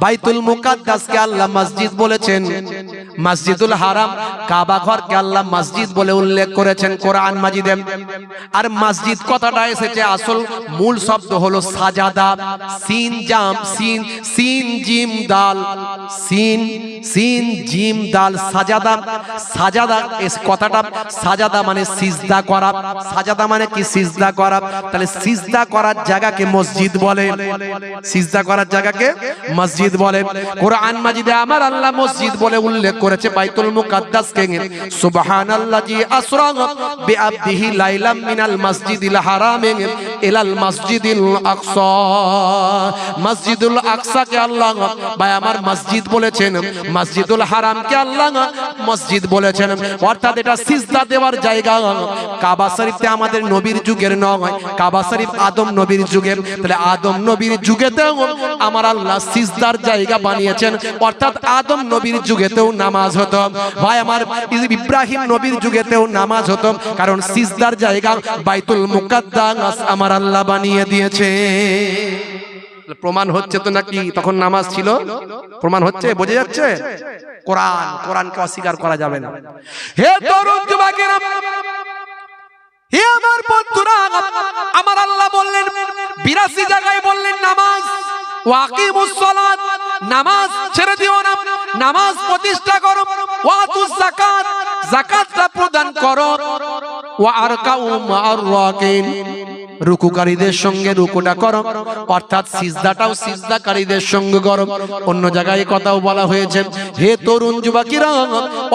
S1: বাইতুল মুকাদ্দাসকে আল্লাহ মসজিদ বলেছেন। মসজিদুল হারাম কাবা ঘরকে আল্লাহ মসজিদ বলে উল্লেখ করেছেন কোরআন মাজিদে। আর মসজিদ কথাটা এসেছে, আসল মূল শব্দ হলো সাজাদা, সিন জাম, সিন জিম দাল, সিন জিম দাল, সাজাদা। সাজাদা এস কথাটা, সাজাদা মানে সিজদা করা। সাজাদা মানে কি? সিজদা করা। তাহলে সিজদা করার জায়গাকে মসজিদ বলে, সিজদা করার জায়গাকে মসজিদ বলে। কোরআন মাজিদে আমার আল্লাহ মসজিদ বলে উল্লেখ করেছে বাইতুল মুকাদ্দাসকে। সুবহানাল্লাযী আসরা বিআবদিহি লাইলাম মিনাল মাসজিদিল হারাম ইলাল মাসজিদিল আকসা। মসজিদুল আকসাকে আল্লাহ ভাই আমার মসজিদ বলেছেন, মসজিদুল হারামকে আল্লাহ মসজিদ বলেছেন। অর্থাৎ এটা সিজদা দেওয়ার জায়গা। কাবা শরীফতে আমাদের নবীর যুগের নয়, কাবা শরীফ আদম নবীর যুগের। তাহলে আদম নবীর যুগেতেও আমার আল্লাহ সিজদার জায়গা বানিয়েছেন। অর্থাৎ আদম নবীর যুগেতেও নামাজ হতো ভাই আমার, ইব্রাহিম নবীর যুগেতেও নামাজ হতো, কারণ সিজদার জায়গা বাইতুল মুকাদ্দাস আমার আল্লাহ বানিয়ে দিয়েছে। প্রমাণ হচ্ছে তো নাকি তখন নামাজ ছিল? প্রমাণ হচ্ছে, বোঝা যাচ্ছে? কোরআনকে অস্বীকার করা যাবে না। হে তরুণ যুবকেরা, হে আমার বন্ধুরা, আমার আল্লাহ বললেন 82 জায়গায় বললেন নামাজ, ওয়াকিমুস সালাত, নামাজ ছেড়ে দিও না, নামাজ প্রতিষ্ঠা করো, ওয়াতুজ যাকাত, যাকাতটা প্রদান করো, ওয়া আরকাউ মা'আর রাকিন, রুকুকারীদের সঙ্গে রুকুটা করো। অর্থাৎ সিজদাটাও সিজদাকারীদের সঙ্গে করো। অন্য জায়গায় কথাও বলা হয়েছে, হে তরুণ যুবকেরা,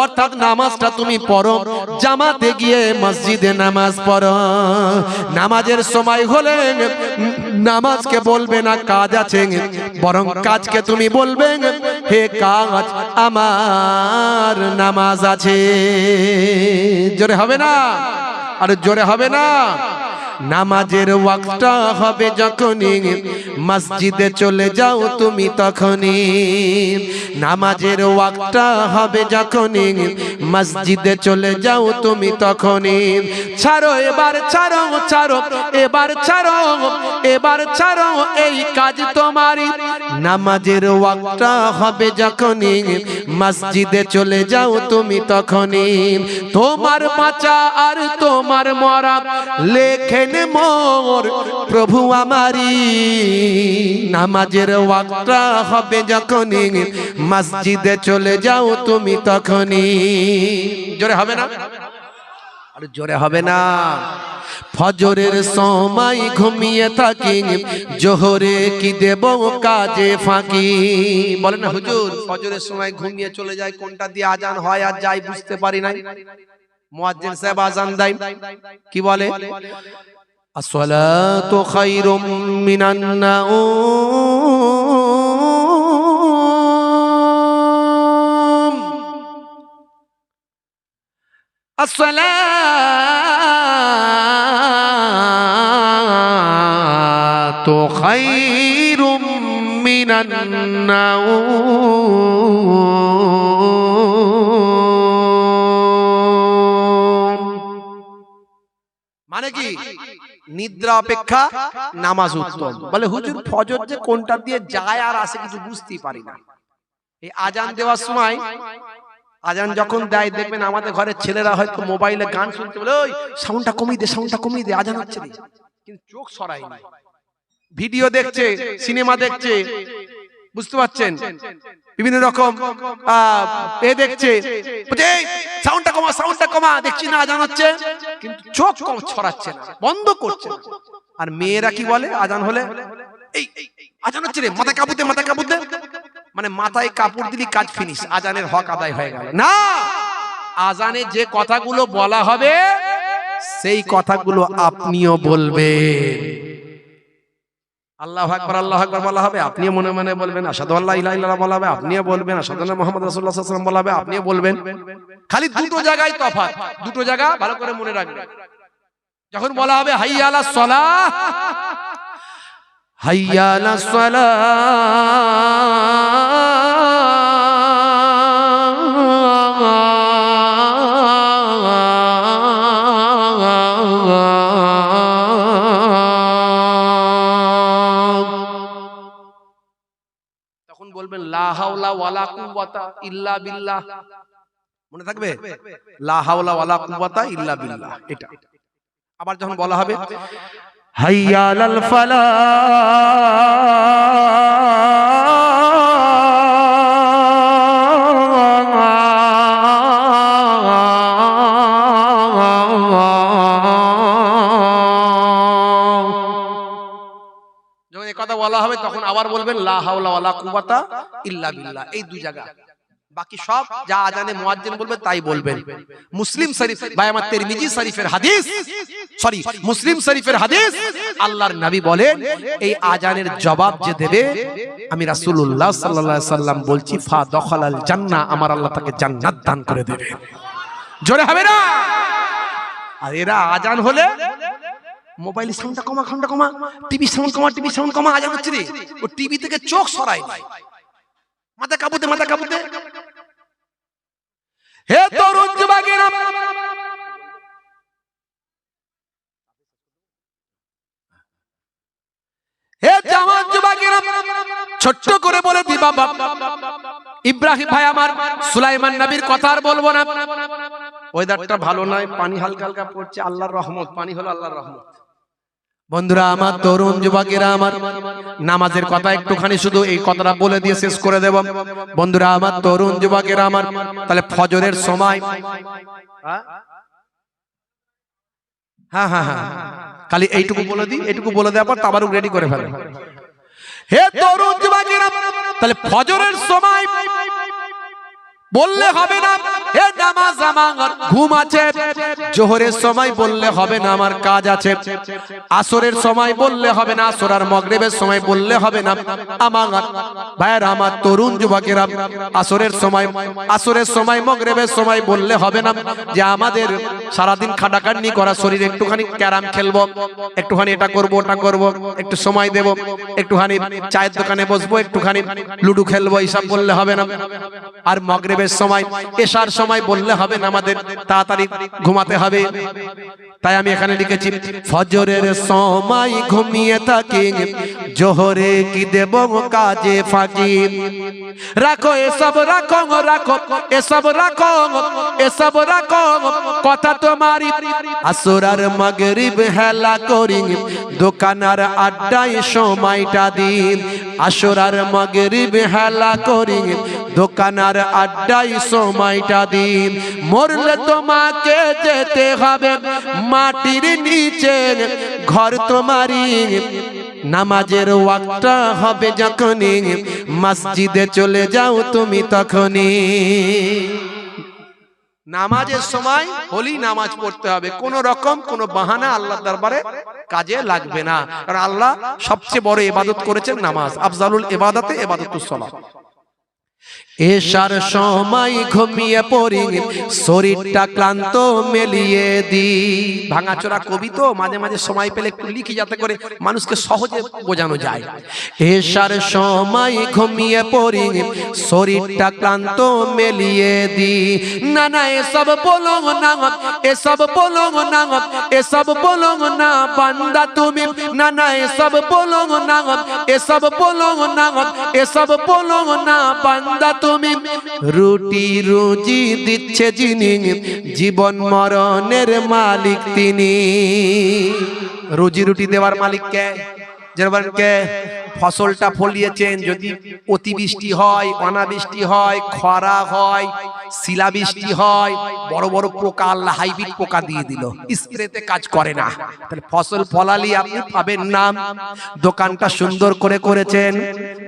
S1: অর্থাৎ নামাজটা তুমি পড়ো, জামাতে গিয়ে মসজিদে নামাজ পড়ো। নামাজের সময় হলে নামাজকে বলবে না কাজ আছে, বরং কাজকে তুমি বলবে হে কাজ, আমার নামাজ আছে। জোরে হবে না? আর জোরে হবে না? নামাজের ওয়াক্তটা হবে যখনই, মসজিদে চলে যাও তুমি তখনই। নামাজের ওয়াক্তটা হবে যখনই, মসজিদে চলে যাও তুমি তখনই। ছাড়ো এবার, ছাড়ো ছাড়ো এবার, ছাড়ো এবার, ছাড়ো এই কাজ তোমারই। নামাজের ওয়াক্তটা হবে যখনই, মসজিদে চলে যাও তুমি তখনই। তোমার বাঁচা আর তোমার মরা লেখে মোর প্রভু আমারি। নামাজের ওয়াক্তটা হবে যখনই, মসজিদে চলে যাও তুমি তখনই। জোরে হবে না? আর জোরে হবে না? ফজরের সময় ঘুমিয়ে থাকি, জোহরে কি দেব কাজে ফাঁকি। বলে না হুজুর, ফজরের সময় ঘুমিয়ে চলে যায়, কোনটা দিয়ে আজান হয় আর যাই বুঝতে পারি না। মুয়াজ্জিন সাহেব আজান দেয়, কি বলে? আসসালাতু খায়রুম মিনান নাওম, আসসালাতু খায়রুম মিনান নাওম। মানে কি? নিদ্রা অপেক্ষা নামাজ উত্তম। বলে হুজুর ফজর যে কোনটা দিয়ে যায় আর আসে কিছু বুঝতেই পারি না। এই আজান দেওয়ার সময়, আজান যখন দেয় দেখবেন আমাদের ঘরের ছেলেরা হয়তো মোবাইলে গান শুনতে, বলে ওই সাউন্ডটা কমিয়ে দে, সাউন্ডটা কমিয়ে দে, আজান হচ্ছে না, কিন্তু চোখ সরায় না, ভিডিও দেখছে, সিনেমা দেখছে, বুঝতে পারছেন, বিভিন্ন রকম দেখছে, সাউন্ডটা কমা, সাউন্ডটা কমা, দেখছি না আজান হচ্ছে, কিন্তু চোখ কম ছড়াচ্ছে না, বন্ধ করছে না। আর মেয়েরা কি বলে আজান হলে, এই আজান হচ্ছে রে, মাথা কাপড় দে, মাথা কাপড় দে, মানে মাথায় কাপড় দিলি কাজ ফিনিশ, আজানের হক আদায় হয়ে গেল। না, আজানে যে কথাগুলো বলা হবে সেই কথাগুলো আপনিও বলবেন। আল্লাহু আকবার, আল্লাহু আকবার বলা হবে, আপনিও মনে মনে বলবেন। আশহাদু আল্লা ইলাহা ইল্লাল্লাহ বলা হবে, আপনিও বলবেন। আশহাদু আন্না মুহাম্মাদুর রাসূলুল্লাহ সাল্লাল্লাহু আলাইহি ওয়াসাল্লাম বলা হবে, আপনিও বলবেন। খালি দুটো জায়গায় তফাৎ, দুটো জায়গা ভালো করে মনে রাখবেন। যখন বলা হবে হাইয়া আলাস সালাহ, হাইয়া আলাস সালাহ, তখন বলবেন লা হাওলা ওয়ালা কুওয়াতা ইল্লা বিল্লাহ। মনে থাকবে? লা হাওলা ওয়ালা কুওয়াতা ইল্লা বিল্লাহ। এটা আবার যখন বলা হবে হাইয়া আলাল ফালাহ, যখন এই কথা বলা হবে তখন আবার বলবেন লা হাওলা ওয়ালা কুওয়াতা ইল্লা বিল্লাহ। এই দুই জায়গা, বাকি সব যা আজানে মুয়াজ্জিন বলবে তাই বলবেন। মুসলিম শরীফ, ভাই আমার তিরমিজি শরীফের হাদিস, সরি মুসলিম শরীফের হাদিস, আল্লাহর নবী বলেন এই আজানের জবাব যে দেবে, আমি রাসূলুল্লাহ সাল্লাল্লাহু আলাইহি সাল্লাম বলছি, ফা দখালাল জান্নাহ, আমার আল্লাহ তাকে জান্নাত দান করে দেবে। জোরে হবে না? আর এরা আজান হলে মোবাইল সাউন্ডটা কমা, সাউন্ডটা কমা, টিভি সাউন্ড কমা, টিভি সাউন্ড কমা, আজান হচ্ছে রে, ও টিভি থেকে চোখ সরায় না, মাথা কাঁপুতে, মাথা কাঁপুতে। হে তরুণ যুবকেরা, হে জাওয়ান যুবকেরা, ছোট্ট করে বলে দি বাবা, ইব্রাহিম ভাই আমার, সুলাইমান নবীর কথা আর বলবো না। ওয়েদারটা ভালো নয়, পানি হালকা হালকা পড়ছে, আল্লাহর রহমত, পানি হলো আল্লাহর রহমত। বন্ধুরা আমার, তরুণ যুবকেরা আমার, নামাজের কথা একটুখানি শুধু এই কথাটা বলে দিয়ে শেষ করে দেব। বন্ধুরা আমার, তরুণ যুবকেরা আমার, তাহলে ফজরের সময়, হ্যাঁ হ্যাঁ হ্যাঁ, খালি এইটুকু বলে দিই, এইটুকু বলে দেওয়ার পর তাবারুক রেডি করে ফেলে। হে তরুণ যুবকেরা, তাহলে ফজরের সময় বললে হবে না হে নামাজ আমার ঘুম আছে, জোহরের সময় বললে হবে না আমার কাজ আছে, আসরের সময় বললে হবে না, আসর আর মাগরিবের সময় বললে হবে না। আমার ভাইয়ের আমার, তরুণ যুবকেরা, আসরের সময় মাগরিবের সময় বললে হবে না যে আমাদের সারাদিন খাটাখাটনি করা শরীর, একটুখানি ক্যারাম খেলবো, একটুখানি এটা করব ওটা করব, একটু সময় দেব, একটুখানি চায়ের দোকানে বসবো, একটুখানি লুডু খেলবো, এইসব বললে হবে না। আর মাগরিবের সময়, এশার সময় বললে হবে না, আমাদের তাড়াতাড়ি ঘুমাতে হবে। তাই আমি এখানে লিখেছি, ফজরের সময় ঘুমিয়ে থাকি, জোহরে কি দেব কাজে ফাঁকি, রাখো এসব, রাখো রাখো এসব, রাখো এসব, রাখো কথা তোমারি, আসর আর মাগরিব হেলা করি, দোকানার আড্ডায় সময়টা দিন, আসর আর মাগরিব হেলা করি, দোকানার আড্ডায় সময়টা দিন, মরলে তোমাকে যেতে হবে মাটির নিচে, ঘর তোমারই, নামাজের ওয়াক্তটা হবে যখনই, মসজিদে চলে যাও তুমি তখনই। নামাজের সময় হলেই নামাজ পড়তে হবে, কোন রকম কোন বাহানা আল্লাহর দরবারে কাজে লাগবে না। কারণ আল্লাহ সবচেয়ে বড় ইবাদত করেছেন নামাজ, আফজালুল ইবাদাতে ইবাদাতুস সালাত। এশার সময় ঘুমিয়ে পড়ি, শরীরটা ক্লান্ত মেলিয়ে দি। ভাঙাচোরা কবি তো, মাঝে মাঝে সময় পেলে একটু লিখি যাতে করে মানুষকে সহজে বোঝানো যায়। এশার সময় ঘুমিয়ে পড়ি, শরীরটা ক্লান্ত মেলিয়ে দি। না না এসব বলো না, এসব বলো না, এসব বলো না বান্দা তুমি। না না এসব বলো না, এসব বলো না, এসব বলো না বান্দা তুমি। রুটি রুজি দিচ্ছে যিনি, জীবন মরণের মালিক তিনি। রুজি রুটি দেওয়ার মালিক কে? যেমন কে? ফসলটা ফলিয়েছেন, যদি অতিবৃষ্টি হয়, অনাবৃষ্টি হয়, খরা হয়, শিলাবৃষ্টি হয়, বড় বড় পোকা, আল্লাহ হাইব্রিড পোকা দিয়ে দিল, স্প্রেতে কাজ করে না, তাহলে ফসল ফলালি আপনি পাবেন না। দোকানটা সুন্দর করে করেছেন,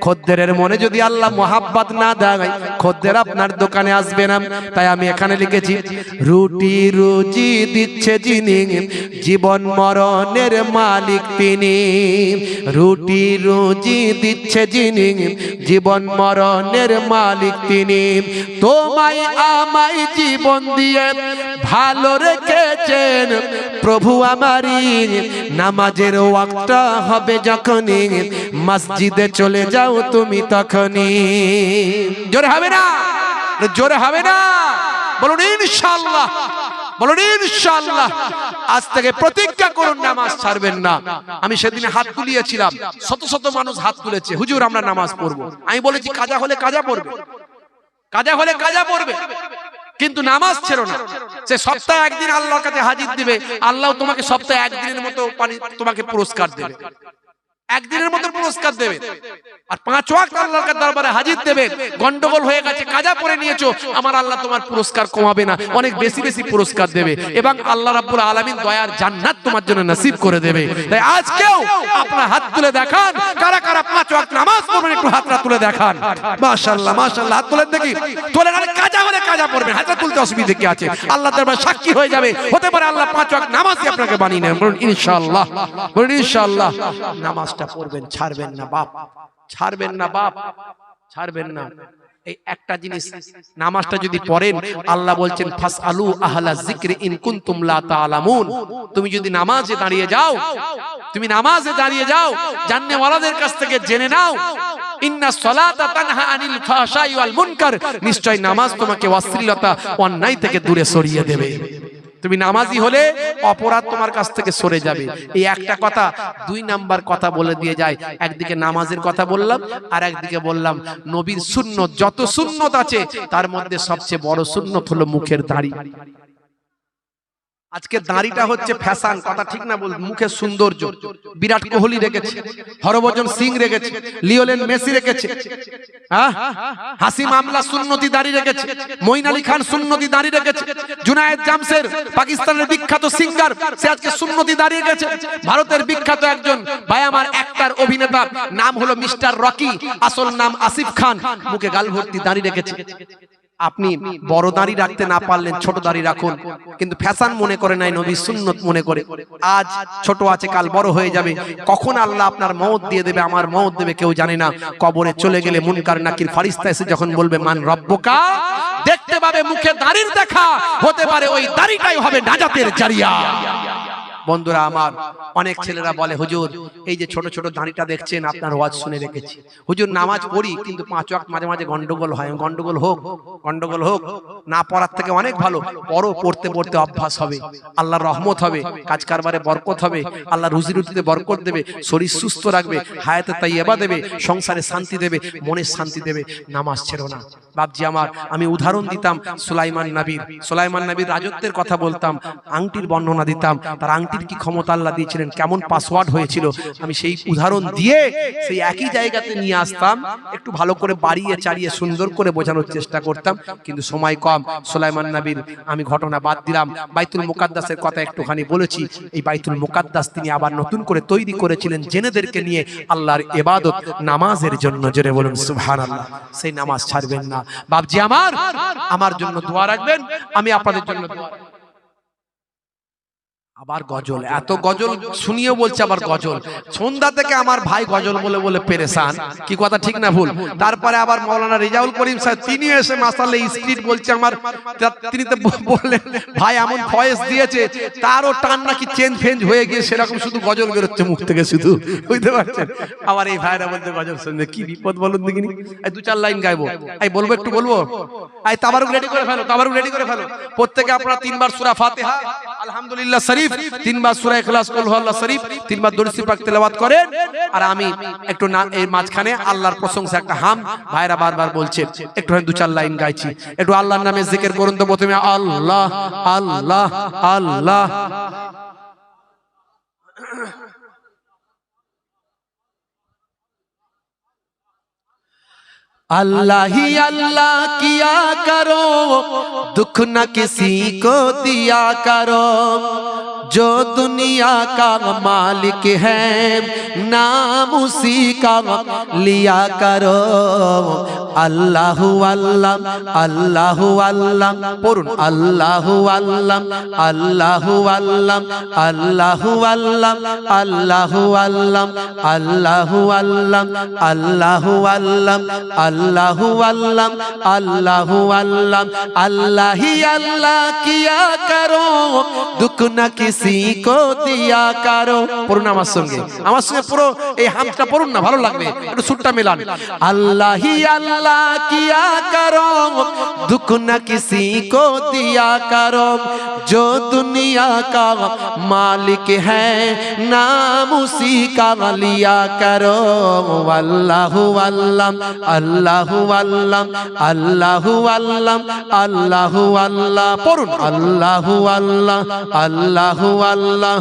S1: খদ্দেরের মনে যদি আল্লাহ মোহাব্বত না দেয়, খদ্দের আপনার দোকানে আসবে না। তাই আমি এখানে লিখেছি, রুটি রুজি দিচ্ছে যিনি, জীবন মরণের মালিক তিনি। রুটি রুজি দিচ্ছে যিনি, জীবন মরণের মালিক তিনি। তোমায় আমায় জীবন দিয়ে ভালো রেখেছেন প্রভু আমারই। নামাজের ওয়াক্তটা হবে যখনই, মসজিদে চলে যাও তুমি তখনই। জোরে হবে না? জোরে হবে না? বলুন ইনশাআল্লাহ, বলুন ইনশাআল্লাহ। আজ থেকে প্রতিজ্ঞা করুন নামাজ ছাড়বেন না। আমি সেদিন হাত তুলিয়েছিলাম, শত শত মানুষ হাত তুলেছে, হুজুর আমরা নামাজ পড়বো। আমি বলেছি কাজা হলে কাজা পড়বে, কাজা হলে কাজা পড়বে, কিন্তু নামাজ ছেড়ো না। সে সপ্তাহে একদিন আল্লাহর কাছে হাজির দিবে, আল্লাহ তোমাকে সপ্তাহে একদিনের মতো তোমাকে পুরস্কার দেবে, একদিনের মতো পুরস্কার দেবে। আর 5 ওয়াক্ত আল্লাহর দরবারে হাজির দেবে। গন্ডগোল হয়ে গেছে, কাজা পড়ে নিয়েছো, আমার আল্লাহ তোমার পুরস্কার কমাবে না, অনেক বেশি বেশি পুরস্কার দেবে, এবং আল্লাহ রাব্বুল আলামিন দয়ার জান্নাত তোমার জন্য নসিব করে দেবে। তাই আজকেও আপনার হাত তুলে দেখান, কারা কারা 5 ওয়াক্ত নামাজ পড়বেন, একটু হাতটা তুলে দেখান। মাশাআল্লাহ মাশাআল্লাহ, হাত তুলেন দেখি, তোলেন। আর কাজা হলে কাজা পড়বেন, হাতটা তুলতে অসুবিধা কি আছে? আল্লাহ দরবারে সাক্ষী হয়ে যাবে, হতে পারে আল্লাহ 5 ওয়াক্ত নামাজই আপনাকে বানিয়ে নেন। বলুন ইনশাআল্লাহ, বলুন ইনশাআল্লাহ। নামাজটা পড়বেন, ছাড়বেন না বাপ, ছাড়বেন না বাপ, ছাড়বেন না। এই একটা জিনিস, নামাজটা যদি পড়েন, আল্লাহ বলছেন ফাসআলু আহলা যিকরি ইন কুনতুম লা তাআলামুন। তুমি যদি নামাজে দাঁড়িয়ে যাও, তুমি নামাজে দাঁড়িয়ে যাও, জান্নাতওয়ালাদের কাছ থেকে জেনে নাও, ইন্নাস সালাতা তানহা আনিল ফাহশাই ওয়াল মুনকার। নিশ্চয় নামাজ তোমাকে অশ্লীলতা, অন্যায় থেকে দূরে সরিয়ে দেবে। তুমি নামাজি হলে অপরাধ তোমার কাছ থেকে সরে যাবে। এই একটা কথা। 2 নাম্বার কথা বলে দিয়ে যায়, একদিকে নামাজের কথা বললাম, আর একদিকে বললাম নবীর সুন্নত। যত সুন্নত আছে তার মধ্যে সবচেয়ে বড় সুন্নত হলো মুখের দাড়ি। আজকে দাড়িটা হচ্ছে ফ্যাশন, কথা ঠিক না? বল, মুখের সৌন্দর্য। বিরাট কোহলি রেখেছে, হরভজন সিং রেখেছে, লিওনেল মেসি রেখেছে, হাসিম আমলা সুন্নতি দাড়ি রেখেছে, মঈন আলী খান সুন্নতি দাড়ি রেখেছে, জুনায়েদ জামশের পাকিস্তানের বিখ্যাত সিঙ্গার, সে আজকে সুন্নতি দাড়ি রেখেছে। ভারতের বিখ্যাত একজন ভাই আমার অ্যাক্টর অভিনেতা, নাম হলো মিস্টার রকি, আসল নাম আসিফ খান, মুখে গাল ভর্তি দাড়ি রেখেছে। আপনি বড় দাড়ি রাখতে না পারলেন ছোট দাড়ি রাখুন, কিন্তু ফ্যাশন মনে করে নাই, নবী সুন্নত মনে করে। আজ ছোট আছে, কাল বড় হয়ে যাবে। কখন আল্লাহ আপনার মওত দিয়ে দেবে, আমার মওত দেবে কেউ জানে না। কবরে চলে গেলে মুনকার নাকির ফারিস্তা এসে যখন বলবে মান রব্বুকা, দেখতে পাবে মুখে দাড়ির দেখা, হতে পারে ওই দাড়িটাই হবে নাজাতের জারিয়া। বন্ধুরা আমার, অনেক ছেলেরা বলে হুজুর এই যে ছোট ছোট দাঁড়িটা দেখছেন, আপনার ওয়াজ শুনে রেখেছি হুজুর, নামাজ পড়ি কিন্তু 5 ওয়াক্ত মাঝে মাঝে গন্ডগোল হয়। গন্ডগোল হোক, গন্ডগোল হোক, না পড়ার থেকে অনেক ভালো পড়ো, পড়তে পড়তে অভ্যাস হবে, আল্লাহর রহমত হবে, কাজ কারবারে বরকত হবে, আল্লাহ রুজি রুটিতে বরকত দেবে, শরীর সুস্থ রাখবে, হায়াতে তাইয়্যিবা দেবে, সংসারে শান্তি দেবে, মনে শান্তি দেবে। নামাজ ছেড়ো না বাপজি আমার। আমি উদাহরণ দিতাম সুলাইমান নবীর রাজত্বের কথা বলতাম, আংটির বর্ণনা দিতাম, তার আংটির কি ক্ষমতা আল্লাহ দিয়েছিলেন, কেমন পাসওয়ার্ড হয়েছিল, আমি সেই উদাহরণ দিয়ে সেই একই জায়গাতে নিয়ে আসতাম, একটু ভালো করে বাড়িয়ে চাড়িয়ে সুন্দর করে বোঝানোর চেষ্টা করতাম, কিন্তু সময় কম। সুলাইমান নবীর আমি ঘটনা বাদ দিলাম, বাইতুল মুকাদ্দাসের কথা একটুখানি বলেছি। এই বাইতুল মুকাদ্দাস তিনি আবার নতুন করে তৈরি করেছিলেন জেনেদেরকে নিয়ে আল্লাহর ইবাদত, নামাজের জন্য। জোরে বলুন সুবহানাল্লাহ। সেই নামাজ ছাড়বেন না বাপজি আমার। আমার জন্য দোয়া রাখবেন, আমি আপনাদের জন্য দোয়া রাখব। আবার গজল, এত গজল শুনিয়ে বলছে আবার গজল। সন্ধ্যা থেকে আমার ভাই গজল বলে বলে পেরেশান, কি কথা ঠিক না ভুল? তারপরে আবার মাওলানা রেজাউল করিম সাহেব তিনি এসে মাশাআল্লাহ স্পিড বলছে আমার, তিনি তো বললেন ভাই এমন ভয়েস দিয়েছে তারও টান নাকি চেঞ্জ ফেঞ্জ হয়ে গিয়ে সেরকম শুধু গজল বেরোচ্ছে মুখ থেকে শুধু, বুঝতে পারছেন? আবার এই ভাইরা বলতে গজল শুনবে, কি বিপদ বলুন দেখিনি। এই দু চার লাইন গাইবো, এই বলবো একটু বলবো। এই তাবারুক রেডি করে ফেলো, তাবারুক রেডি করে ফেলো। প্রত্যেকে আপনারা 3 বার সূরা ফাতিহা আলহামদুলিল্লাহ শরীফ, 3 বার সূরা ইখলাস কুল হুয়াল্লাহ শরীফ, 3 বার দরুদ পাক তেলাওয়াত করেন। আর আমি একটু এই মাঝখানে আল্লাহর প্রশংসা একটা হাম ভাইরা বারবার বলছে, একটু দু চার লাইন গাইছি। একটু আল্লাহর নামে জিকির করুন তো প্রথমে আল্লাহ আল্লাহ আল্লাহ। अल्लाह ही अल्लाह किया करो, दुख न किसी को दिया करो, जो दुनिया का मालिक है नाम उसी का लिया करो। अल्लाह अल्लाह अल्लाह अल्लाह पढ़ुन, अल्लाह अल्लाह अल्लाह अल्लाह अल्लाह अल्लाह अल्लाह अल्लाह अल्लाह अल्लाह अल्लाह अल्लाह अल्लाह अल्लाह अल्लाह अल्लाह। अल्लाह ही अल्लाह किया करो, दुख न किसी को दिया करो। পড়ুন আমার সঙ্গে পুরো এই হামটা পড়ুন না, ভালো লাগবে, একটু সুরটা মেলান। अल्लाह ही अल्लाह किया करो, दुख न किसी को दिया करो, जो दुनिया का मालिक है नाम उसी का लिया करो। अल्लाह अल्लाह अल्लाह अल्लाह अल्लाह अल्लाह अल्लाह अल्लाह पढ़ुन, अल्लाह अल्लाह अल्लाह अल्लाह।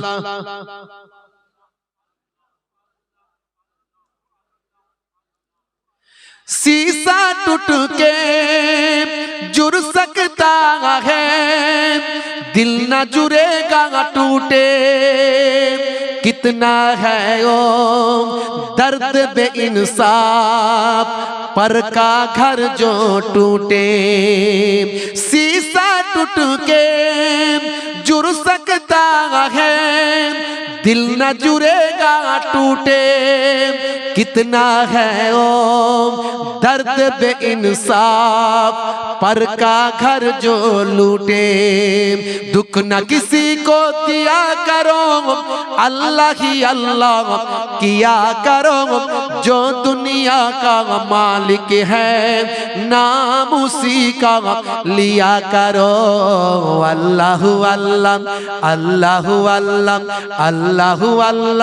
S1: शीशा टूट के जुड़ सकता है, दिल न जुड़ेगा टूटे, कितना है ओ दर्द बेइंसाफ पर का घर जो टूटे। शीशा टूट के जुड़ सकता है, दिल न जुड़ेगा टूटे, कितना है ओ दर्द बेइंसाफ पर का घर जो लूटे। दुख न किसी को दिया करो, अल्लाह ही अल्लाह किया करो, जो दुनिया का मालिक है नाम उसी का लिया करो। अल्लाह अल्लाह अल्लाह अल्लाह अल्लाह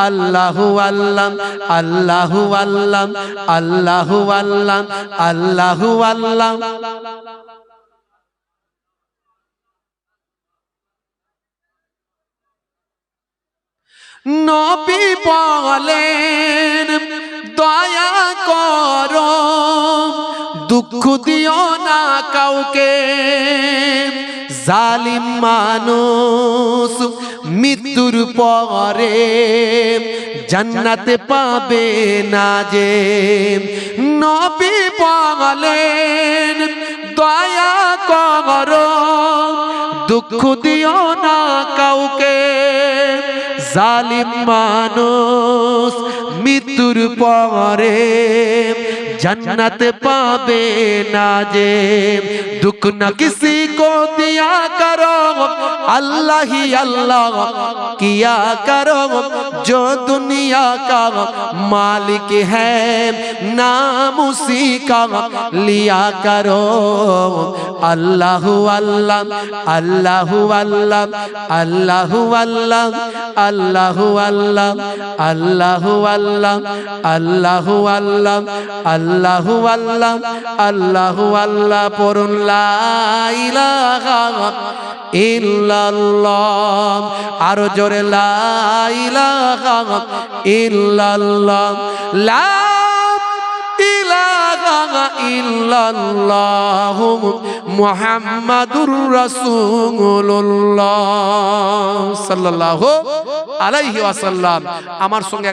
S1: अल्लाह अल्लाह अल्लाह अल्लाह अल्लाह अल्लाह अल्लाह अल्लाह अल्लाह। নবী বলেন দয়া করো, দুঃখ দিও না কাউকে, জালিম মানুষ মৃত্যুর পরে জান্নাতে পাবে না যে। নবী বলেন দয়া করো, দুঃখ দিও না কাউকে, জালিম মানুষ মৃত্যুর পরে जन्नत पावे ना जे। दुख न किसी को दिया करो, अल्लाह ही अल्लाह किया करो, जो दुनिया का मालिक है नाम उसी का लिया करो। अल्लाह अल्लाह अल्लाह अल्लाह अल्लाह अल्लाह अल्लाह अल्लाह अल्लाह अल्लाह अल्लाह अल्लाह अल्लाह अल्लाह अल्लाह अल्लाह पढ़ुन ला इलाहा इल्लल्लाह, आरो जोरे ला इलाहा इल्लल्लाह, ला इलाहा इल्लल्लाह मुहम्मदुर रसूलुल्लाह सल्लल्लाहु अलैहि वसल्लम। আমার সঙ্গে